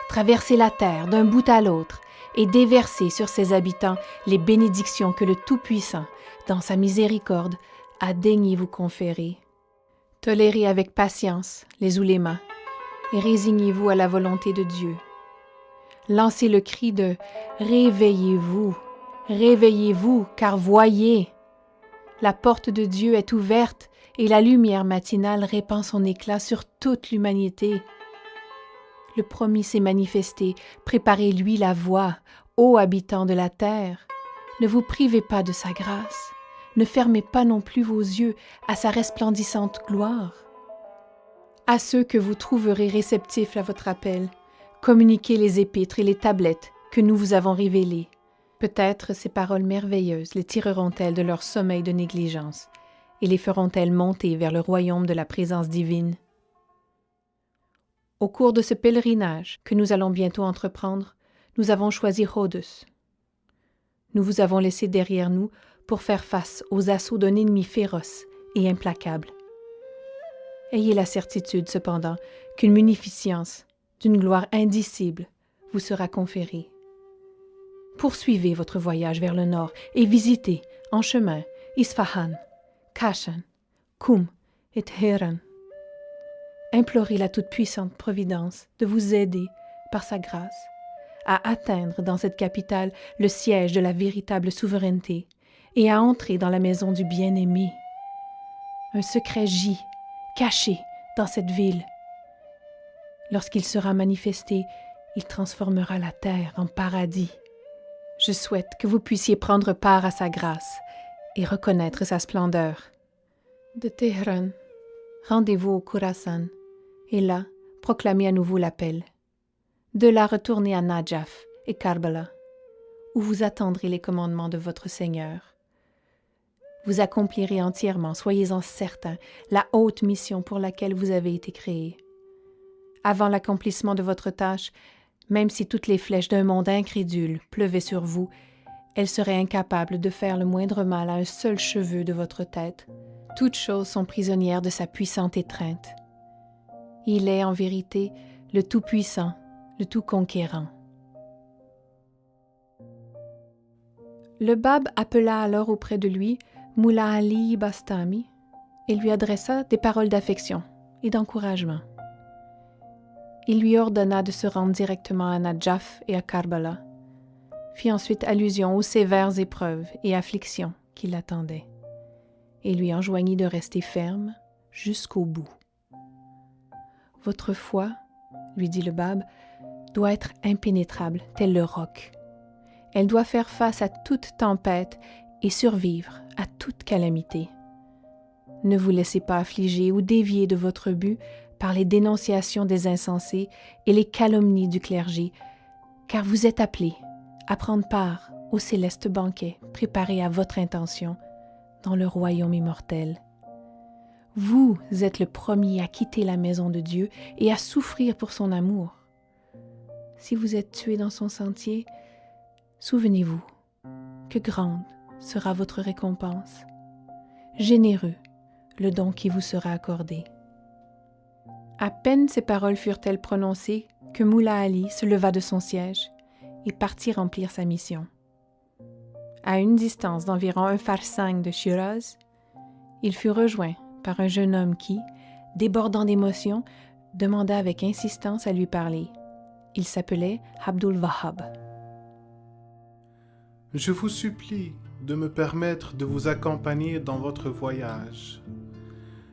traversez la terre d'un bout à l'autre et déversez sur ses habitants les bénédictions que le Tout-Puissant, dans sa miséricorde, a daigné vous conférer. Tolérez avec patience les oulémas et résignez-vous à la volonté de Dieu. Lancez le cri de « Réveillez-vous, réveillez-vous, car voyez !» La porte de Dieu est ouverte et la lumière matinale répand son éclat sur toute l'humanité. Le promis s'est manifesté, préparez-lui la voie, ô habitants de la terre. Ne vous privez pas de sa grâce, ne fermez pas non plus vos yeux à sa resplendissante gloire. À ceux que vous trouverez réceptifs à votre appel, communiquez les épîtres et les tablettes que nous vous avons révélées. Peut-être ces paroles merveilleuses les tireront-elles de leur sommeil de négligence et les feront-elles monter vers le royaume de la présence divine. Au cours de ce pèlerinage que nous allons bientôt entreprendre, nous avons choisi Rhodos. Nous vous avons laissé derrière nous pour faire face aux assauts d'un ennemi féroce et implacable. Ayez la certitude, cependant, qu'une munificence, d'une gloire indicible, vous sera conférée. Poursuivez votre voyage vers le nord et visitez, en chemin, Isfahan, Kashan, Koum et Téhéran. Implorez la toute-puissante Providence de vous aider, par sa grâce, à atteindre dans cette capitale le siège de la véritable souveraineté et à entrer dans la maison du bien-aimé. Un secret gît, caché, dans cette ville. Lorsqu'il sera manifesté, il transformera la terre en paradis. Je souhaite que vous puissiez prendre part à sa grâce et reconnaître sa splendeur. De Téhéran, rendez-vous au Khorasan, et là, proclamez à nouveau l'appel. De là, retournez à Najaf et Karbala, où vous attendrez les commandements de votre Seigneur. Vous accomplirez entièrement, soyez-en certains, la haute mission pour laquelle vous avez été créés. Avant l'accomplissement de votre tâche, même si toutes les flèches d'un monde incrédule pleuvaient sur vous, elles seraient incapables de faire le moindre mal à un seul cheveu de votre tête. Toutes choses sont prisonnières de sa puissante étreinte. Il est, en vérité, le Tout-Puissant, le Tout-Conquérant. Le Bab appela alors auprès de lui Mullah Ali Bastami et lui adressa des paroles d'affection et d'encouragement. Il lui ordonna de se rendre directement à Najaf et à Karbala, fit ensuite allusion aux sévères épreuves et afflictions qui l'attendaient, et lui enjoignit de rester ferme jusqu'au bout. « Votre foi, lui dit le Bab, doit être impénétrable, tel le roc. Elle doit faire face à toute tempête et survivre à toute calamité. Ne vous laissez pas affliger ou dévier de votre but par les dénonciations des insensés et les calomnies du clergé, car vous êtes appelés à prendre part au céleste banquet préparé à votre intention dans le royaume immortel. Vous êtes le premier à quitter la maison de Dieu et à souffrir pour son amour. Si vous êtes tué dans son sentier, souvenez-vous que grande sera votre récompense. Généreux le don qui vous sera accordé. » À peine ces paroles furent-elles prononcées que Mullah Ali se leva de son siège et partit remplir sa mission. À une distance d'environ un farsang de Shiraz, il fut rejoint par un jeune homme qui, débordant d'émotion, demanda avec insistance à lui parler. Il s'appelait Abdul Wahhab. « Je vous supplie de me permettre de vous accompagner dans votre voyage.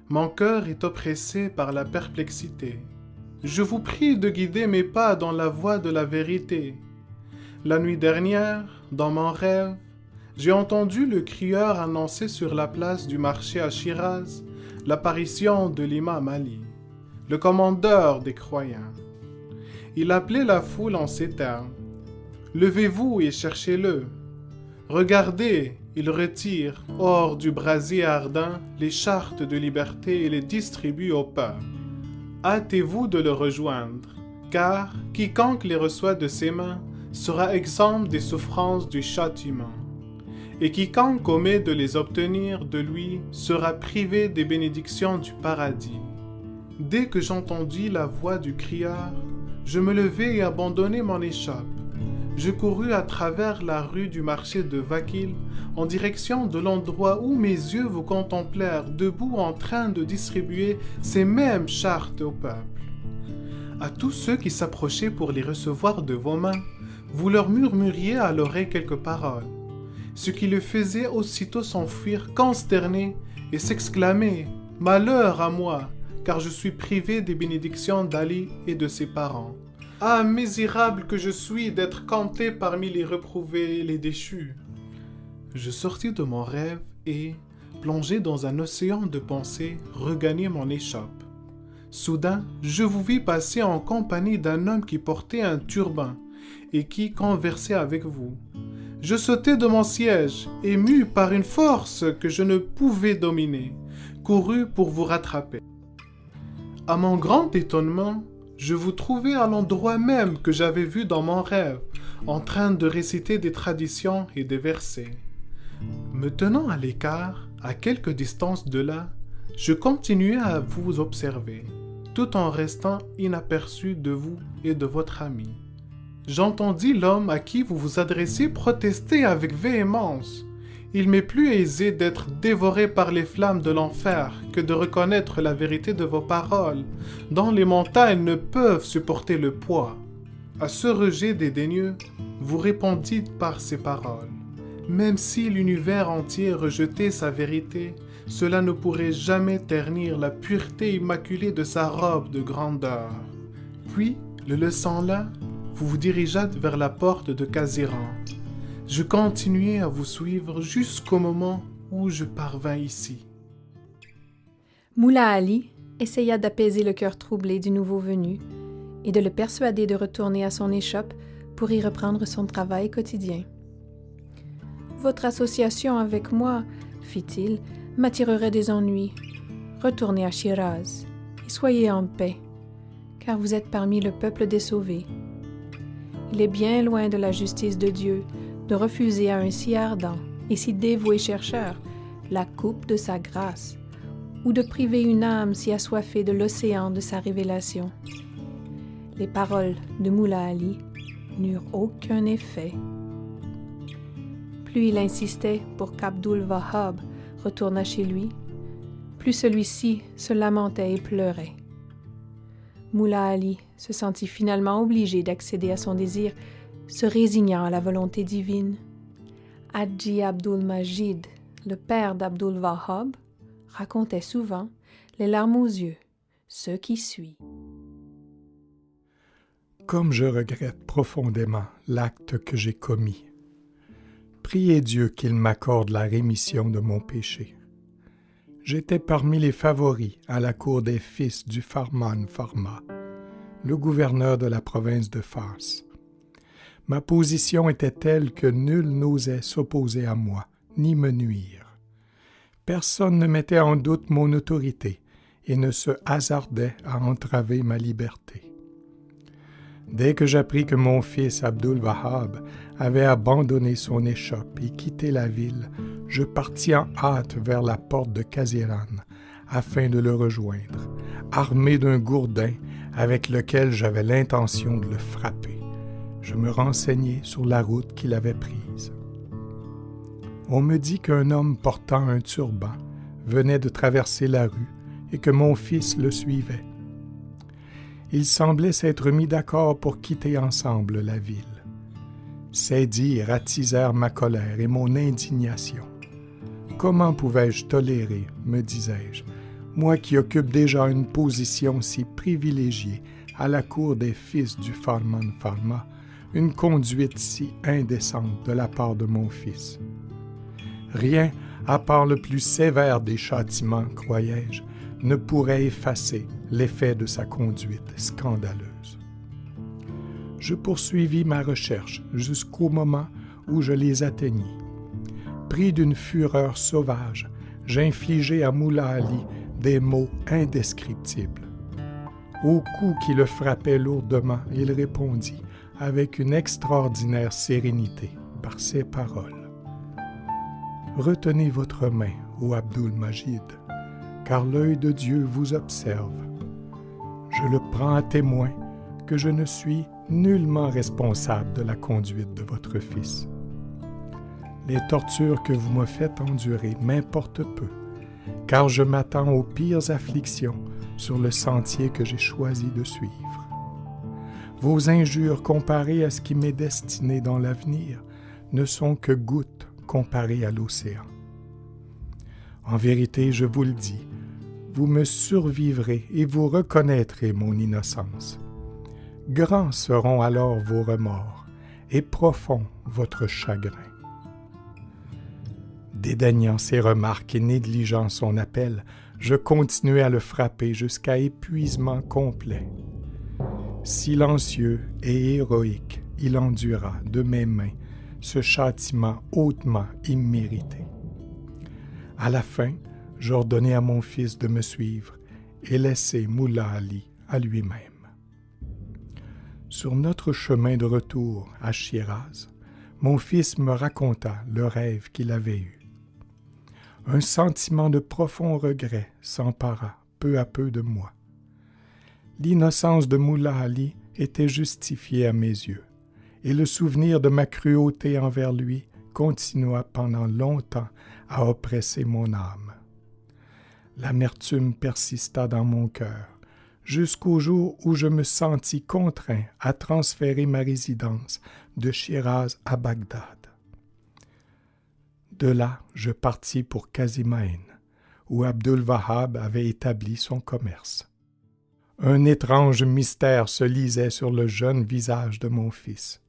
Mon cœur est oppressé par la perplexité. Je vous prie de guider mes pas dans la voie de la vérité. La nuit dernière, dans mon rêve, j'ai entendu le crieur annoncer sur la place du marché à Shiraz l'apparition de l'imam Ali, le commandeur des croyants. Il appelait la foule en ces termes. « Levez-vous et cherchez-le. Regardez, il retire, hors du brasier ardent, les chartes de liberté et les distribue au peuple. Hâtez-vous de le rejoindre, car quiconque les reçoit de ses mains sera exempt des souffrances du châtiment. Et quiconque omet de les obtenir de lui sera privé des bénédictions du paradis. Dès que j'entendis la voix du crieur, je me levai et abandonnai mon échoppe. Je courus à travers la rue du marché de Vakil en direction de l'endroit où mes yeux vous contemplèrent debout en train de distribuer ces mêmes chartes au peuple. À tous ceux qui s'approchaient pour les recevoir de vos mains, vous leur murmuriez à l'oreille quelques paroles, ce qui les faisait aussitôt s'enfuir consternés et s'exclamer « Malheur à moi, car je suis privé des bénédictions d'Ali et de ses parents. Ah, misérable que je suis d'être compté parmi les reprouvés et les déchus !» Je sortis de mon rêve et, plongé dans un océan de pensées, regagnai mon échoppe. Soudain, je vous vis passer en compagnie d'un homme qui portait un turban et qui conversait avec vous. Je sautai de mon siège, ému par une force que je ne pouvais dominer, courus pour vous rattraper. À mon grand étonnement, je vous trouvais à l'endroit même que j'avais vu dans mon rêve, en train de réciter des traditions et des versets. Me tenant à l'écart, à quelque distance de là, je continuais à vous observer, tout en restant inaperçu de vous et de votre ami. J'entendis l'homme à qui vous vous adressez protester avec véhémence. Il m'est plus aisé d'être dévoré par les flammes de l'enfer que de reconnaître la vérité de vos paroles, dont les montagnes ne peuvent supporter le poids. À ce rejet dédaigneux, vous répondîtes par ces paroles. Même si l'univers entier rejetait sa vérité, cela ne pourrait jamais ternir la pureté immaculée de sa robe de grandeur. Puis, le laissant là, vous vous dirigâtes vers la porte de Kaziran. Je continuai à vous suivre jusqu'au moment où je parvins ici. Mullah Ali essaya d'apaiser le cœur troublé du nouveau venu et de le persuader de retourner à son échoppe pour y reprendre son travail quotidien. « Votre association avec moi, fit-il, m'attirerait des ennuis. Retournez à Shiraz et soyez en paix, car vous êtes parmi le peuple des sauvés. Il est bien loin de la justice de Dieu de refuser à un si ardent et si dévoué chercheur la coupe de sa grâce, ou de priver une âme si assoiffée de l'océan de sa révélation. » Les paroles de Mullah Ali n'eurent aucun effet. Plus il insistait pour qu'Abdul Wahhab retournât chez lui, plus celui-ci se lamentait et pleurait. Mullah Ali se sentit finalement obligé d'accéder à son désir, se résignant à la volonté divine. Hadji Abdul Majid, le père d'Abdul Wahhab, racontait souvent, les larmes aux yeux, ce qui suit. Comme je regrette profondément l'acte que j'ai commis, priez Dieu qu'il m'accorde la rémission de mon péché. J'étais parmi les favoris à la cour des fils du Farman Farma, le gouverneur de la province de Fars. Ma position était telle que nul n'osait s'opposer à moi, ni me nuire. Personne ne mettait en doute mon autorité et ne se hasardait à entraver ma liberté. Dès que j'appris que mon fils Abdul Wahhab avait abandonné son échoppe et quitté la ville, je partis en hâte vers la porte de Kaziran afin de le rejoindre, armé d'un gourdin avec lequel j'avais l'intention de le frapper. Je me renseignai sur la route qu'il avait prise. On me dit qu'un homme portant un turban venait de traverser la rue et que mon fils le suivait. Ils semblaient s'être mis d'accord pour quitter ensemble la ville. Ces dires attisèrent ma colère et mon indignation. Comment pouvais-je tolérer, me disais-je, moi qui occupe déjà une position si privilégiée à la cour des fils du Farman Farma, une conduite si indécente de la part de mon fils. Rien, à part le plus sévère des châtiments, croyais-je, ne pourrait effacer l'effet de sa conduite scandaleuse. Je poursuivis ma recherche jusqu'au moment où je les atteignis. Pris d'une fureur sauvage, j'infligeai à Mullah Ali des maux indescriptibles. Au coup qui le frappait lourdement, il répondit avec une extraordinaire sérénité par ces paroles. « Retenez votre main, ô Abdul Majid, car l'œil de Dieu vous observe. Je le prends à témoin que je ne suis nullement responsable de la conduite de votre fils. Les tortures que vous me faites endurer m'importent peu, car je m'attends aux pires afflictions sur le sentier que j'ai choisi de suivre. Vos injures comparées à ce qui m'est destiné dans l'avenir ne sont que gouttes comparées à l'océan. En vérité, je vous le dis, vous me survivrez et vous reconnaîtrez mon innocence. Grands seront alors vos remords et profond votre chagrin. » Dédaignant ses remarques et négligeant son appel, je continuai à le frapper jusqu'à épuisement complet. Silencieux et héroïque, il endura de mes mains ce châtiment hautement immérité. À la fin, j'ordonnai à mon fils de me suivre et laisser Mullah Ali à lui-même. Sur notre chemin de retour à Shiraz, mon fils me raconta le rêve qu'il avait eu. Un sentiment de profond regret s'empara peu à peu de moi. L'innocence de Mullah Ali était justifiée à mes yeux, et le souvenir de ma cruauté envers lui continua pendant longtemps à oppresser mon âme. L'amertume persista dans mon cœur, jusqu'au jour où je me sentis contraint à transférer ma résidence de Shiraz à Bagdad. De là, je partis pour Qazimain, où Abdul-Wahhab avait établi son commerce. Un étrange mystère se lisait sur le jeune visage de mon fils.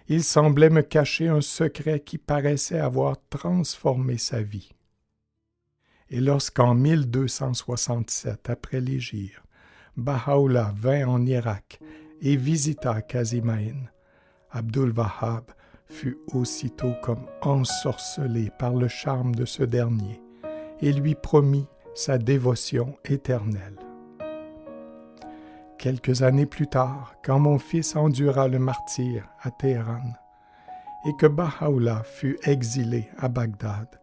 Il semblait me cacher un secret qui paraissait avoir transformé sa vie. Et lorsqu'en 1267, après l'Hégire, Baha'u'llah vint en Irak et visita Qazimain, Abdul-Wahhab fut aussitôt comme ensorcelé par le charme de ce dernier et lui promit sa dévotion éternelle. Quelques années plus tard, quand mon fils endura le martyre à Téhéran et que Baha'u'llah fut exilé à Bagdad,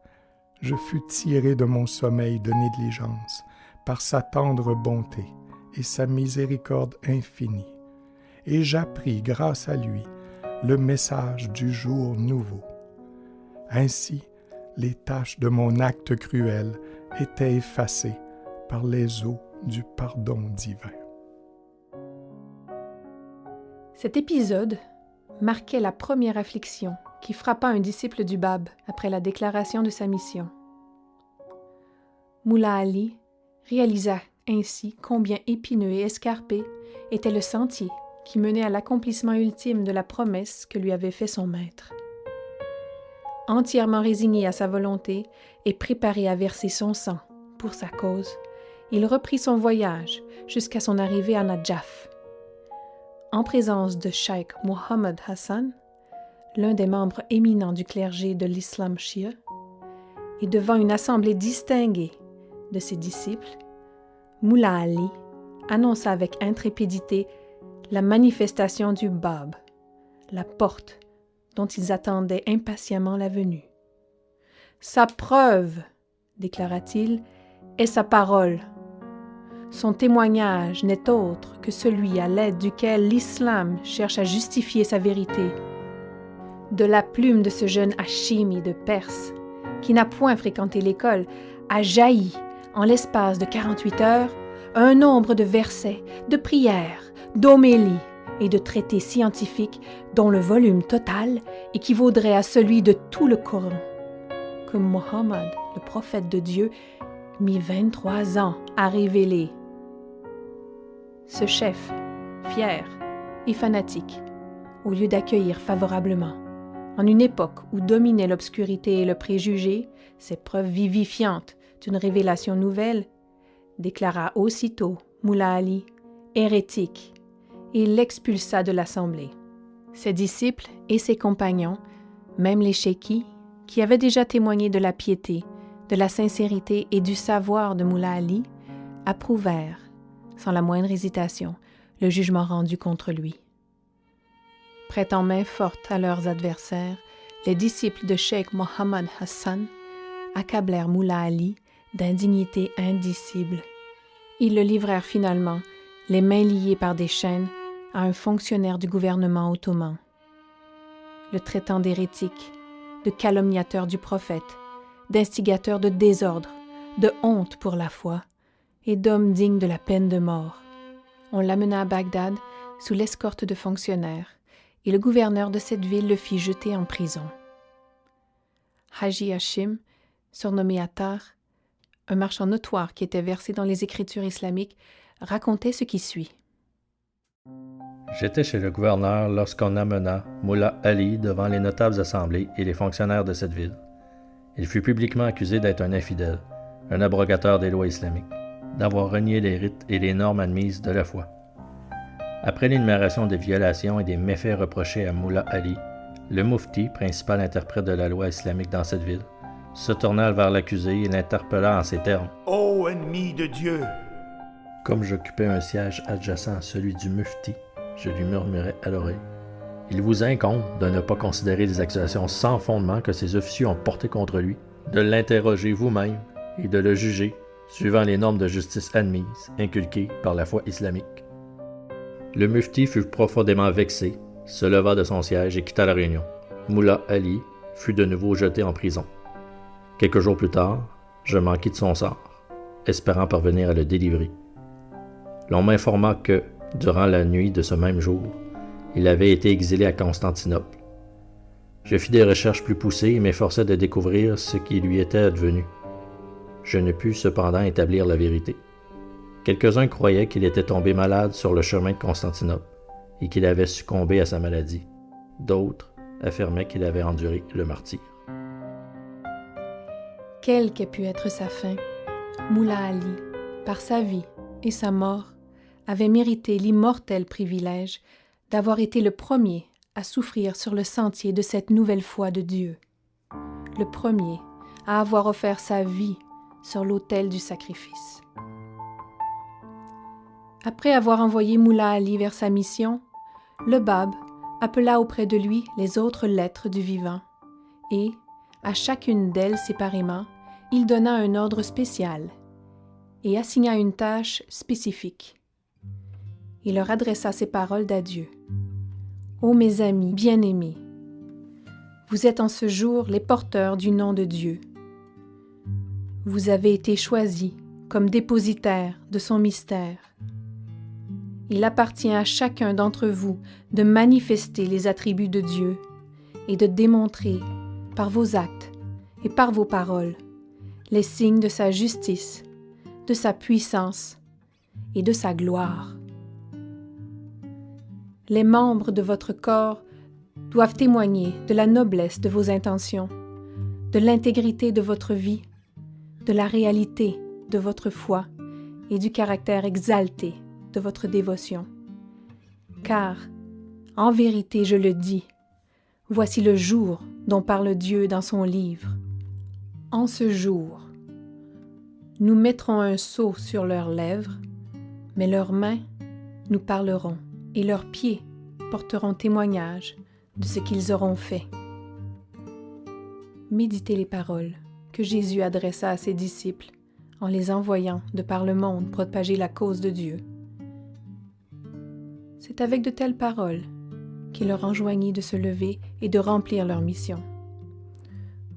je fus tiré de mon sommeil de négligence par sa tendre bonté et sa miséricorde infinie, et j'appris grâce à lui le message du jour nouveau. Ainsi, les taches de mon acte cruel étaient effacées par les eaux du pardon divin. Cet épisode marquait la première affliction qui frappa un disciple du Bab après la déclaration de sa mission. Mullah Ali réalisa ainsi combien épineux et escarpé était le sentier qui menait à l'accomplissement ultime de la promesse que lui avait fait son maître. Entièrement résigné à sa volonté et préparé à verser son sang pour sa cause, il reprit son voyage jusqu'à son arrivée à Nadjaf. En présence de Cheikh Mohammed Hassan, l'un des membres éminents du clergé de l'islam chia, et devant une assemblée distinguée de ses disciples, Mullah Ali annonça avec intrépidité la manifestation du Bab, la porte dont ils attendaient impatiemment la venue. « Sa preuve, déclara-t-il, est sa parole. Son témoignage n'est autre que celui à l'aide duquel l'islam cherche à justifier sa vérité. De la plume de ce jeune Hachimi de Perse, qui n'a point fréquenté l'école, a jailli, en l'espace de 48 heures, un nombre de versets, de prières, d'homélies et de traités scientifiques dont le volume total équivaudrait à celui de tout le Coran, que Mohammed, le prophète de Dieu, mit 23 ans à révéler. Ce chef, fier et fanatique, au lieu d'accueillir favorablement, en une époque où dominaient l'obscurité et le préjugé, ces preuves vivifiantes d'une révélation nouvelle, déclara aussitôt Mullah Ali hérétique et l'expulsa de l'assemblée. Ses disciples et ses compagnons, même les chéquis, qui avaient déjà témoigné de la piété, de la sincérité et du savoir de Mullah Ali, approuvèrent, sans la moindre hésitation, le jugement rendu contre lui. Prêtant main forte à leurs adversaires, les disciples de Cheikh Mohammed Hassan accablèrent Mullah Ali d'indignité indicible. Ils le livrèrent finalement, les mains liées par des chaînes, à un fonctionnaire du gouvernement ottoman. Le traitant d'hérétique, de calomniateur du prophète, d'instigateur de désordre, de honte pour la foi, et d'homme digne de la peine de mort. On l'amena à Bagdad sous l'escorte de fonctionnaires, et le gouverneur de cette ville le fit jeter en prison. Haji Hashim, surnommé Attar, un marchand notoire qui était versé dans les écritures islamiques, racontait ce qui suit. J'étais chez le gouverneur lorsqu'on amena Mullah Ali devant les notables assemblées et les fonctionnaires de cette ville. Il fut publiquement accusé d'être un infidèle, un abrogateur des lois islamiques, d'avoir renié les rites et les normes admises de la foi. Après l'énumération des violations et des méfaits reprochés à Mullah Ali, le Mufti, principal interprète de la loi islamique dans cette ville, se tourna vers l'accusé et l'interpella en ces termes. « Ô ennemi de Dieu !» Comme j'occupais un siège adjacent à celui du Mufti, je lui murmurai à l'oreille. Il vous incombe de ne pas considérer les accusations sans fondement que ces officiers ont portées contre lui, de l'interroger vous-même et de le juger suivant les normes de justice admises, inculquées par la foi islamique. Le mufti fut profondément vexé, se leva de son siège et quitta la réunion. Mullah Ali fut de nouveau jeté en prison. Quelques jours plus tard, je m'enquis de son sort, espérant parvenir à le délivrer. L'on m'informa que, durant la nuit de ce même jour, il avait été exilé à Constantinople. Je fis des recherches plus poussées et m'efforçai de découvrir ce qui lui était advenu. Je ne pus cependant établir la vérité. Quelques-uns croyaient qu'il était tombé malade sur le chemin de Constantinople et qu'il avait succombé à sa maladie. D'autres affirmaient qu'il avait enduré le martyre. Quelle qu'ait pu être sa fin, Mullah Ali, par sa vie et sa mort, avait mérité l'immortel privilège d'avoir été le premier à souffrir sur le sentier de cette nouvelle foi de Dieu, le premier à avoir offert sa vie sur l'autel du sacrifice. Après avoir envoyé Mullah Ali vers sa mission, le Bab appela auprès de lui les autres lettres du vivant et, à chacune d'elles séparément, il donna un ordre spécial et assigna une tâche spécifique. Il leur adressa ces paroles d'adieu. « Ô mes amis bien-aimés, vous êtes en ce jour les porteurs du nom de Dieu. Vous avez été choisis comme dépositaires de son mystère. Il appartient à chacun d'entre vous de manifester les attributs de Dieu et de démontrer, par vos actes et par vos paroles, les signes de sa justice, de sa puissance et de sa gloire. Les membres de votre corps doivent témoigner de la noblesse de vos intentions, de l'intégrité de votre vie, de la réalité de votre foi et du caractère exalté de votre dévotion. Car, en vérité, je le dis, voici le jour dont parle Dieu dans son livre. En ce jour, nous mettrons un sceau sur leurs lèvres, mais leurs mains nous parleront et leurs pieds porteront témoignage de ce qu'ils auront fait. Méditez les paroles que Jésus adressa à ses disciples en les envoyant de par le monde propager la cause de Dieu. C'est avec de telles paroles qu'il leur enjoignit de se lever et de remplir leur mission.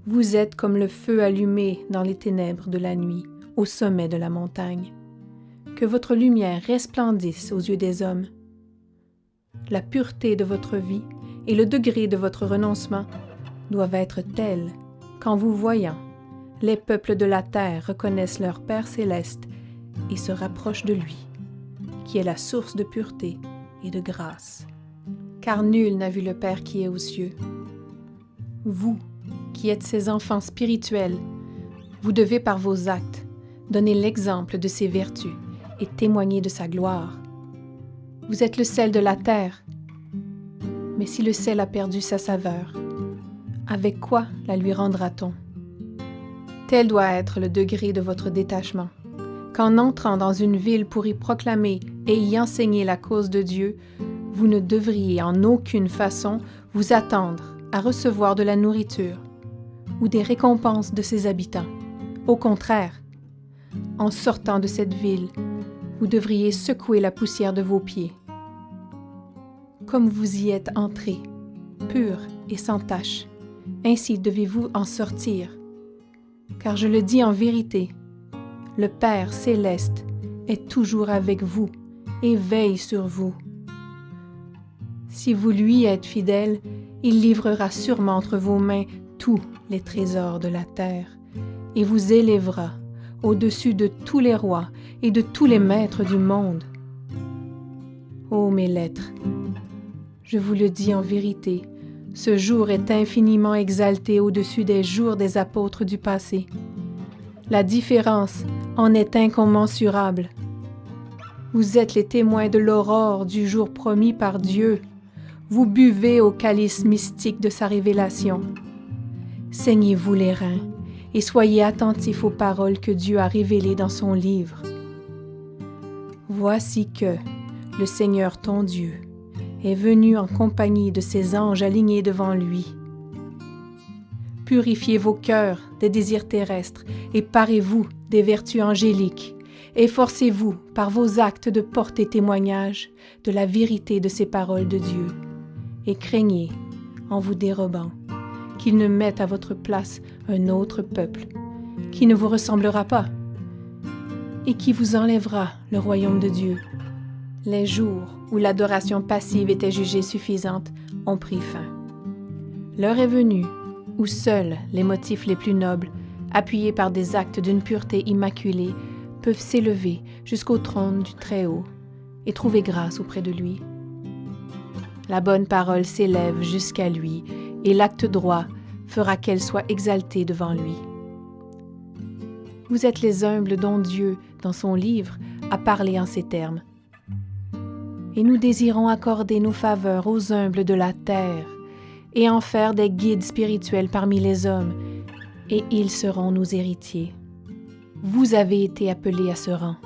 Vous êtes comme le feu allumé dans les ténèbres de la nuit, au sommet de la montagne. Que votre lumière resplendisse aux yeux des hommes. La pureté de votre vie et le degré de votre renoncement doivent être tels qu'en vous voyant, les peuples de la terre reconnaissent leur Père céleste et se rapprochent de lui, qui est la source de pureté et de grâce. Car nul n'a vu le Père qui est aux cieux. Vous, qui êtes ses enfants spirituels, vous devez par vos actes donner l'exemple de ses vertus et témoigner de sa gloire. Vous êtes le sel de la terre, mais si le sel a perdu sa saveur, avec quoi la lui rendra-t-on? Tel doit être le degré de votre détachement, qu'en entrant dans une ville pour y proclamer et y enseigner la cause de Dieu, vous ne devriez en aucune façon vous attendre à recevoir de la nourriture ou des récompenses de ses habitants. Au contraire, en sortant de cette ville, vous devriez secouer la poussière de vos pieds. Comme vous y êtes entrés, purs et sans tache, ainsi devez-vous en sortir. Car je le dis en vérité, le Père céleste est toujours avec vous et veille sur vous. Si vous lui êtes fidèles, il livrera sûrement entre vos mains tous les trésors de la terre et vous élèvera au-dessus de tous les rois et de tous les maîtres du monde. Ô mes lettres, je vous le dis en vérité, ce jour est infiniment exalté au-dessus des jours des apôtres du passé. La différence en est incommensurable. Vous êtes les témoins de l'aurore du jour promis par Dieu. Vous buvez au calice mystique de sa révélation. Saignez-vous les reins et soyez attentifs aux paroles que Dieu a révélées dans son livre. Voici que le Seigneur ton Dieu est venu en compagnie de ses anges alignés devant lui. Purifiez vos cœurs des désirs terrestres et parez-vous des vertus angéliques. Efforcez-vous par vos actes de porter témoignage de la vérité de ces paroles de Dieu et craignez, en vous dérobant, qu'il ne mette à votre place un autre peuple qui ne vous ressemblera pas et qui vous enlèvera le royaume de Dieu. Les jours où l'adoration passive était jugée suffisante ont pris fin. L'heure est venue où seuls les motifs les plus nobles, appuyés par des actes d'une pureté immaculée, peuvent s'élever jusqu'au trône du Très-Haut et trouver grâce auprès de lui. La bonne parole s'élève jusqu'à lui et l'acte droit fera qu'elle soit exaltée devant lui. Vous êtes les humbles dont Dieu, dans son livre, a parlé en ces termes. Et nous désirons accorder nos faveurs aux humbles de la terre et en faire des guides spirituels parmi les hommes, et ils seront nos héritiers. Vous avez été appelés à ce rang.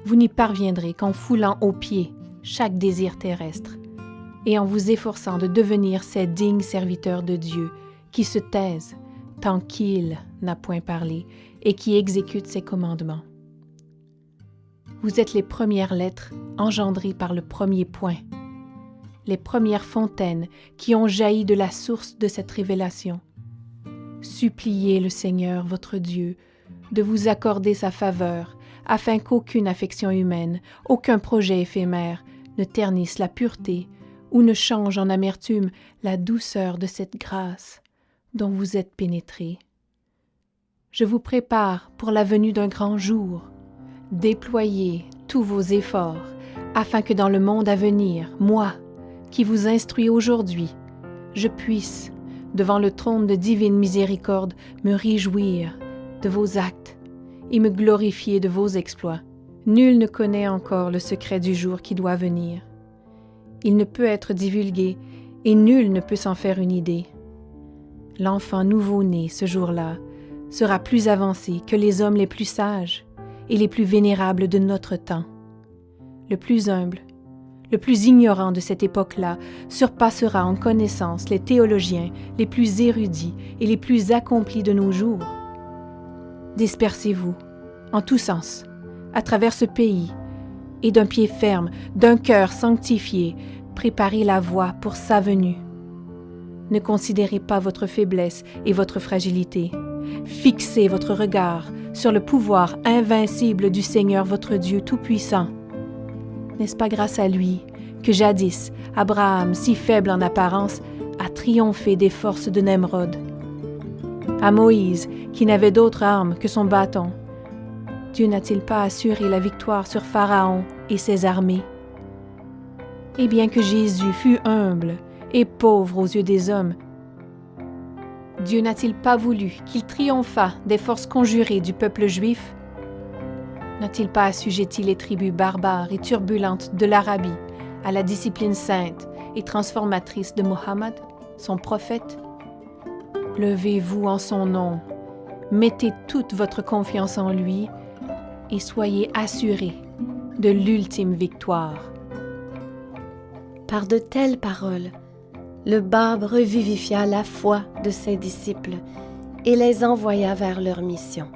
Vous n'y parviendrez qu'en foulant aux pieds chaque désir terrestre et en vous efforçant de devenir ces dignes serviteurs de Dieu qui se taisent tant qu'il n'a point parlé et qui exécutent ses commandements. Vous êtes les premières lettres engendrées par le premier point, les premières fontaines qui ont jailli de la source de cette révélation. Suppliez le Seigneur, votre Dieu, de vous accorder sa faveur, afin qu'aucune affection humaine, aucun projet éphémère ne ternisse la pureté ou ne change en amertume la douceur de cette grâce dont vous êtes pénétrés. Je vous prépare pour la venue d'un grand jour. Déployez tous vos efforts, afin que dans le monde à venir, moi, qui vous instruis aujourd'hui, je puisse, devant le trône de divine miséricorde, me réjouir de vos actes et me glorifier de vos exploits. Nul ne connaît encore le secret du jour qui doit venir. Il ne peut être divulgué et nul ne peut s'en faire une idée. L'enfant nouveau-né ce jour-là sera plus avancé que les hommes les plus sages et les plus vénérables de notre temps. Le plus humble, le plus ignorant de cette époque-là surpassera en connaissance les théologiens les plus érudits et les plus accomplis de nos jours. Dispersez-vous, en tous sens, à travers ce pays, et d'un pied ferme, d'un cœur sanctifié, préparez la voie pour sa venue. Ne considérez pas votre faiblesse et votre fragilité. Fixez votre regard sur le pouvoir invincible du Seigneur votre Dieu Tout-Puissant. N'est-ce pas grâce à lui que jadis Abraham, si faible en apparence, a triomphé des forces de Nemrod? À Moïse, qui n'avait d'autre arme que son bâton, Dieu n'a-t-il pas assuré la victoire sur Pharaon et ses armées? Et bien que Jésus fût humble et pauvre aux yeux des hommes, Dieu n'a-t-il pas voulu qu'il triomphât des forces conjurées du peuple juif? N'a-t-il pas assujetti les tribus barbares et turbulentes de l'Arabie à la discipline sainte et transformatrice de Mohammed, son prophète? Levez-vous en son nom, mettez toute votre confiance en lui et soyez assurés de l'ultime victoire. Par de telles paroles, le Bab revivifia la foi de ses disciples et les envoya vers leur mission.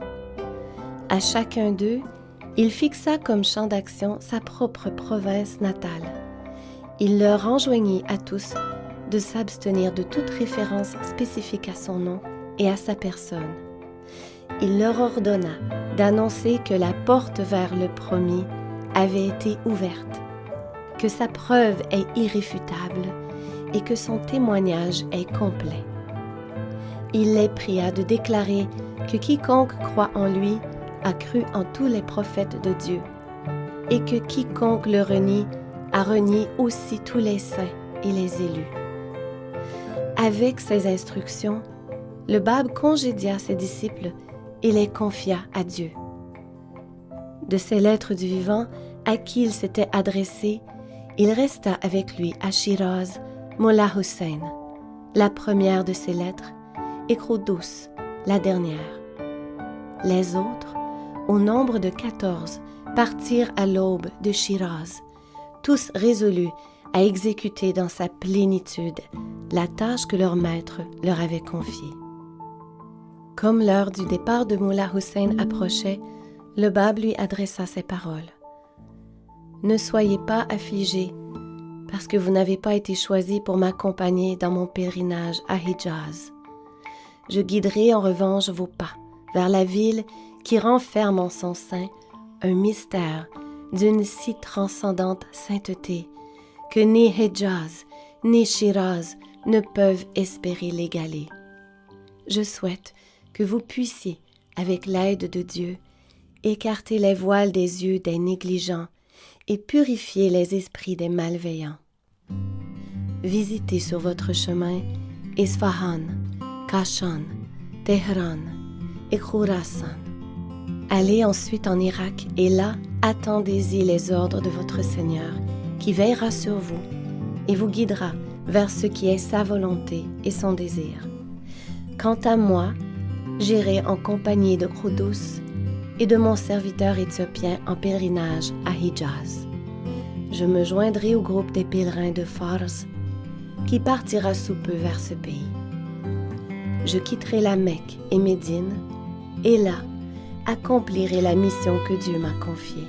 À chacun d'eux, il fixa comme champ d'action sa propre province natale. Il leur enjoignit à tous de s'abstenir de toute référence spécifique à son nom et à sa personne. Il leur ordonna d'annoncer que la porte vers le promis avait été ouverte, que sa preuve est irréfutable et que son témoignage est complet. Il les pria de déclarer que quiconque croit en lui a cru en tous les prophètes de Dieu et que quiconque le renie a renié aussi tous les saints et les élus. Avec ces instructions, le Bab congédia ses disciples et les confia à Dieu. De ces lettres du vivant à qui il s'était adressé, il resta avec lui à Shiraz, Mullah Hussein, la première de ces lettres, et Khoudous, la dernière. Les autres, au nombre de 14, partirent à l'aube de Shiraz, tous résolus à exécuter dans sa plénitude la tâche que leur maître leur avait confiée. Comme l'heure du départ de Mullah Hussein approchait, le Bab lui adressa ces paroles. « Ne soyez pas affligés, parce que vous n'avez pas été choisis pour m'accompagner dans mon pèlerinage à Hijaz. Je guiderai en revanche vos pas vers la ville qui renferme en son sein un mystère d'une si transcendante sainteté que ni Hijaz ni Shiraz ne peuvent espérer l'égaler. Je souhaite que vous puissiez, avec l'aide de Dieu, écarter les voiles des yeux des négligents et purifier les esprits des malveillants. Visitez sur votre chemin Isfahan, Kashan, Téhéran et Khurasan. Allez ensuite en Irak et là, attendez-y les ordres de votre Seigneur, qui veillera sur vous et vous guidera vers ce qui est sa volonté et son désir. Quant à moi, j'irai en compagnie de Qudus et de mon serviteur éthiopien en pèlerinage à Hijaz. Je me joindrai au groupe des pèlerins de Fars qui partira sous peu vers ce pays. Je quitterai la Mecque et Médine et là, accomplirai la mission que Dieu m'a confiée.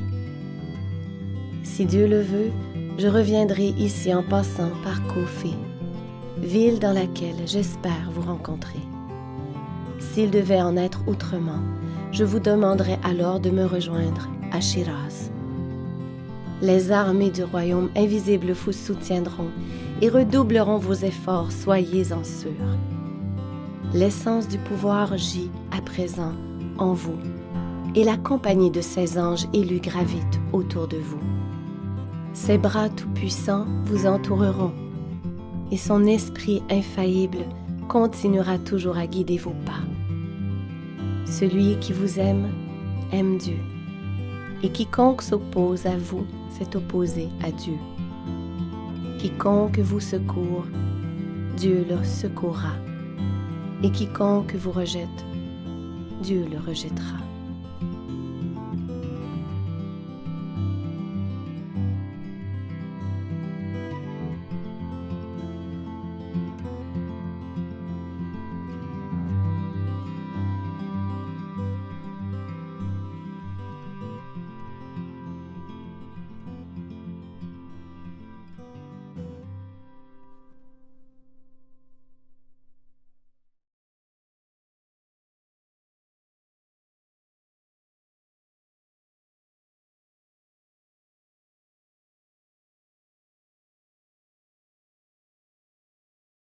Si Dieu le veut, je reviendrai ici en passant par Koufé, ville dans laquelle j'espère vous rencontrer. S'il devait en être autrement, je vous demanderai alors de me rejoindre à Shiraz. Les armées du royaume invisible vous soutiendront et redoubleront vos efforts, soyez-en sûrs. L'essence du pouvoir gît à présent en vous, et la compagnie de ses anges élus gravite autour de vous. Ses bras tout-puissants vous entoureront, et son esprit infaillible continuera toujours à guider vos pas. Celui qui vous aime Dieu, et quiconque s'oppose à vous s'est opposé à Dieu. Quiconque vous secourt, Dieu le secourra, et quiconque vous rejette, Dieu le rejettera.